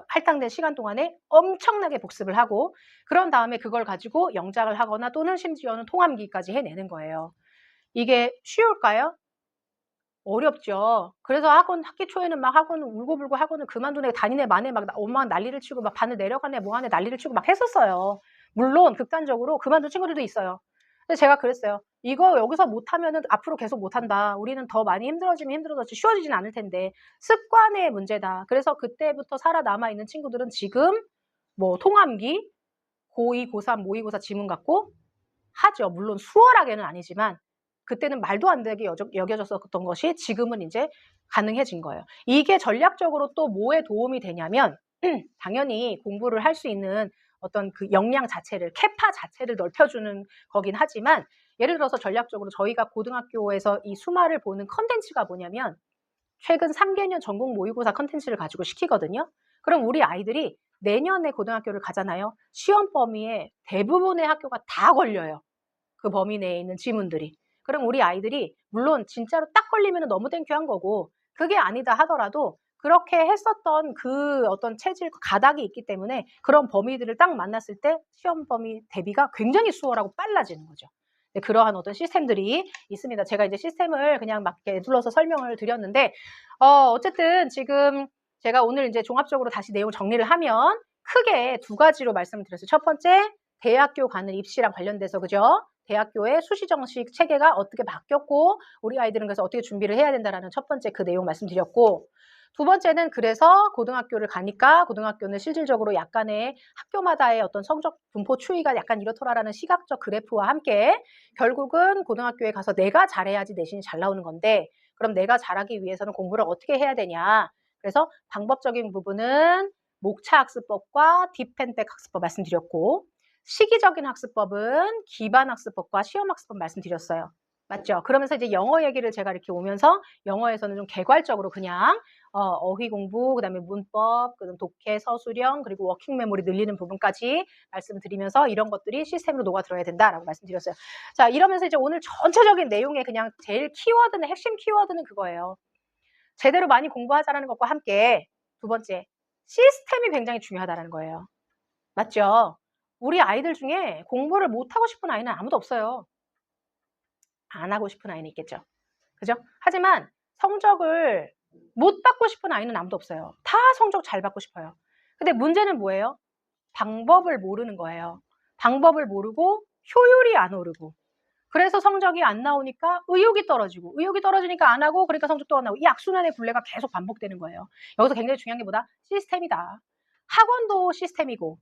할당된 시간 동안에 엄청나게 복습을 하고, 그런 다음에 그걸 가지고 영작을 하거나 또는 심지어는 통합기까지 해내는 거예요. 이게 쉬울까요? 어렵죠. 그래서 학기 초에는 막 학원을 울고불고 학원을 그만두네, 다니네, 마네, 막 엄마가 난리를 치고 막 반을 내려가네, 뭐하네 난리를 치고 막 했었어요. 물론 극단적으로 그만둔 친구들도 있어요. 근데 제가 그랬어요. 이거 여기서 못하면은 앞으로 계속 못한다. 우리는 더 많이 힘들어지면 힘들어졌지 쉬워지진 않을 텐데 습관의 문제다. 그래서 그때부터 살아남아 있는 친구들은 지금 뭐 통암기, 고2, 고3, 모의고사 지문 갖고 하죠. 물론 수월하게는 아니지만 그때는 말도 안 되게 여겨졌었던 것이 지금은 이제 가능해진 거예요. 이게 전략적으로 또 뭐에 도움이 되냐면 당연히 공부를 할 수 있는 어떤 그 역량 자체를, 캐파 자체를 넓혀주는 거긴 하지만, 예를 들어서 전략적으로 저희가 고등학교에서 이 수마를 보는 컨텐츠가 뭐냐면 최근 3개년 전국 모의고사 컨텐츠를 가지고 시키거든요. 그럼 우리 아이들이 내년에 고등학교를 가잖아요. 시험 범위에 대부분의 학교가 다 걸려요. 그 범위 내에 있는 지문들이. 그럼 우리 아이들이 물론 진짜로 딱 걸리면 너무 땡큐한 거고 그게 아니다 하더라도 그렇게 했었던 그 어떤 체질, 가닥이 있기 때문에 그런 범위들을 딱 만났을 때 시험 범위 대비가 굉장히 수월하고 빨라지는 거죠. 네, 그러한 어떤 시스템들이 있습니다. 제가 이제 시스템을 그냥 막 이렇게 둘러서 설명을 드렸는데, 어쨌든 지금 제가 오늘 이제 종합적으로 다시 내용 정리를 하면 크게 두 가지로 말씀을 드렸어요. 첫 번째, 대학교 가는 입시랑 관련돼서, 그죠? 대학교의 수시 정식 체계가 어떻게 바뀌었고 우리 아이들은 그래서 어떻게 준비를 해야 된다라는 첫 번째 그 내용 말씀드렸고, 두 번째는 그래서 고등학교를 가니까 고등학교는 실질적으로 약간의 학교마다의 어떤 성적 분포 추이가 약간 이렇더라라는 시각적 그래프와 함께 결국은 고등학교에 가서 내가 잘해야지 내신이 잘 나오는 건데, 그럼 내가 잘하기 위해서는 공부를 어떻게 해야 되냐. 그래서 방법적인 부분은 목차 학습법과 딥앤백 학습법 말씀드렸고, 시기적인 학습법은 기반 학습법과 시험 학습법 말씀드렸어요. 맞죠? 그러면서 이제 영어 얘기를 제가 이렇게 오면서 영어에서는 좀 개괄적으로 그냥 어휘 공부, 그다음에 문법, 그다음 독해, 서술형, 그리고 워킹 메모리 늘리는 부분까지 말씀드리면서 이런 것들이 시스템으로 녹아들어야 된다라고 말씀드렸어요. 자, 이러면서 이제 오늘 전체적인 내용에 그냥 제일 키워드는, 핵심 키워드는 그거예요. 제대로 많이 공부하자라는 것과 함께 두 번째, 시스템이 굉장히 중요하다는 거예요. 맞죠? 우리 아이들 중에 공부를 못하고 싶은 아이는 아무도 없어요. 안 하고 싶은 아이는 있겠죠. 그죠? 하지만 성적을 못 받고 싶은 아이는 아무도 없어요. 다 성적 잘 받고 싶어요. 근데 문제는 뭐예요? 방법을 모르는 거예요. 방법을 모르고 효율이 안 오르고. 그래서 성적이 안 나오니까 의욕이 떨어지고, 의욕이 떨어지니까 안 하고, 그러니까 성적도 안 나오고, 이 악순환의 굴레가 계속 반복되는 거예요. 여기서 굉장히 중요한 게 뭐다? 시스템이다. 학원도 시스템이고,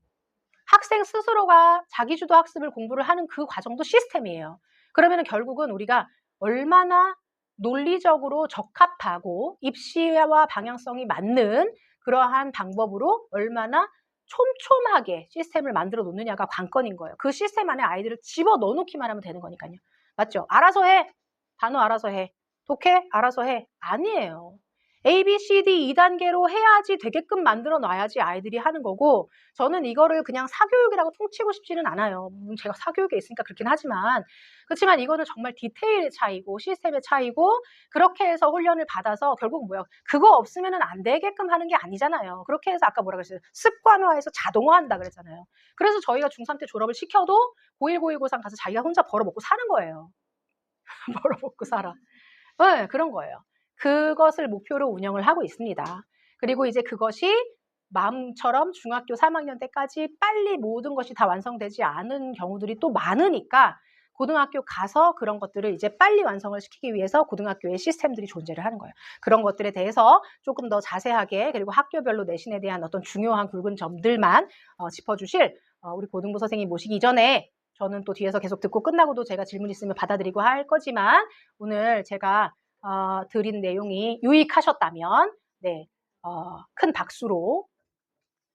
학생 스스로가 자기주도 학습을 공부를 하는 그 과정도 시스템이에요. 그러면 결국은 우리가 얼마나 논리적으로 적합하고 입시와 방향성이 맞는 그러한 방법으로 얼마나 촘촘하게 시스템을 만들어 놓느냐가 관건인 거예요. 그 시스템 안에 아이들을 집어 넣어놓기만 하면 되는 거니까요. 맞죠? 알아서 해. 단어 알아서 해. 독해? 알아서 해. 아니에요. A, B, C, D 2단계로 해야지 되게끔 만들어 놔야지 아이들이 하는 거고, 저는 이거를 그냥 사교육이라고 퉁치고 싶지는 않아요. 제가 사교육에 있으니까 그렇긴 하지만, 그렇지만 이거는 정말 디테일의 차이고 시스템의 차이고, 그렇게 해서 훈련을 받아서 결국 뭐야, 그거 없으면 안 되게끔 하는 게 아니잖아요. 그렇게 해서 아까 뭐라 그랬어요? 습관화해서 자동화한다 그랬잖아요. 그래서 저희가 중3 때 졸업을 시켜도 고1, 고1, 고3 가서 자기가 혼자 벌어먹고 사는 거예요. 벌어먹고 살아. 네, 그런 거예요. 그것을 목표로 운영을 하고 있습니다. 그리고 이제 그것이 마음처럼 중학교 3학년 때까지 빨리 모든 것이 다 완성되지 않은 경우들이 또 많으니까 고등학교 가서 그런 것들을 이제 빨리 완성을 시키기 위해서 고등학교의 시스템들이 존재를 하는 거예요. 그런 것들에 대해서 조금 더 자세하게, 그리고 학교별로 내신에 대한 어떤 중요한 굵은 점들만 짚어주실 우리 고등부 선생님 모시기 전에, 저는 또 뒤에서 계속 듣고 끝나고도 제가 질문 있으면 받아드리고 할 거지만, 오늘 제가 드린 내용이 유익하셨다면 네, 큰 박수로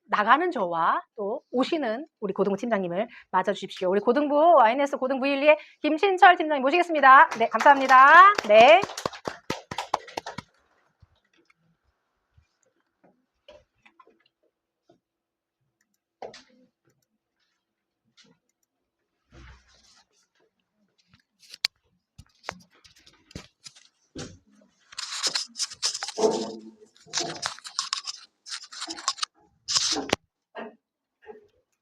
나가는 저와 또 오시는 우리 고등부 팀장님을 맞아주십시오. 우리 고등부 YNS 고등부 1, 2의 김신철 팀장님 모시겠습니다. 네, 감사합니다. 네.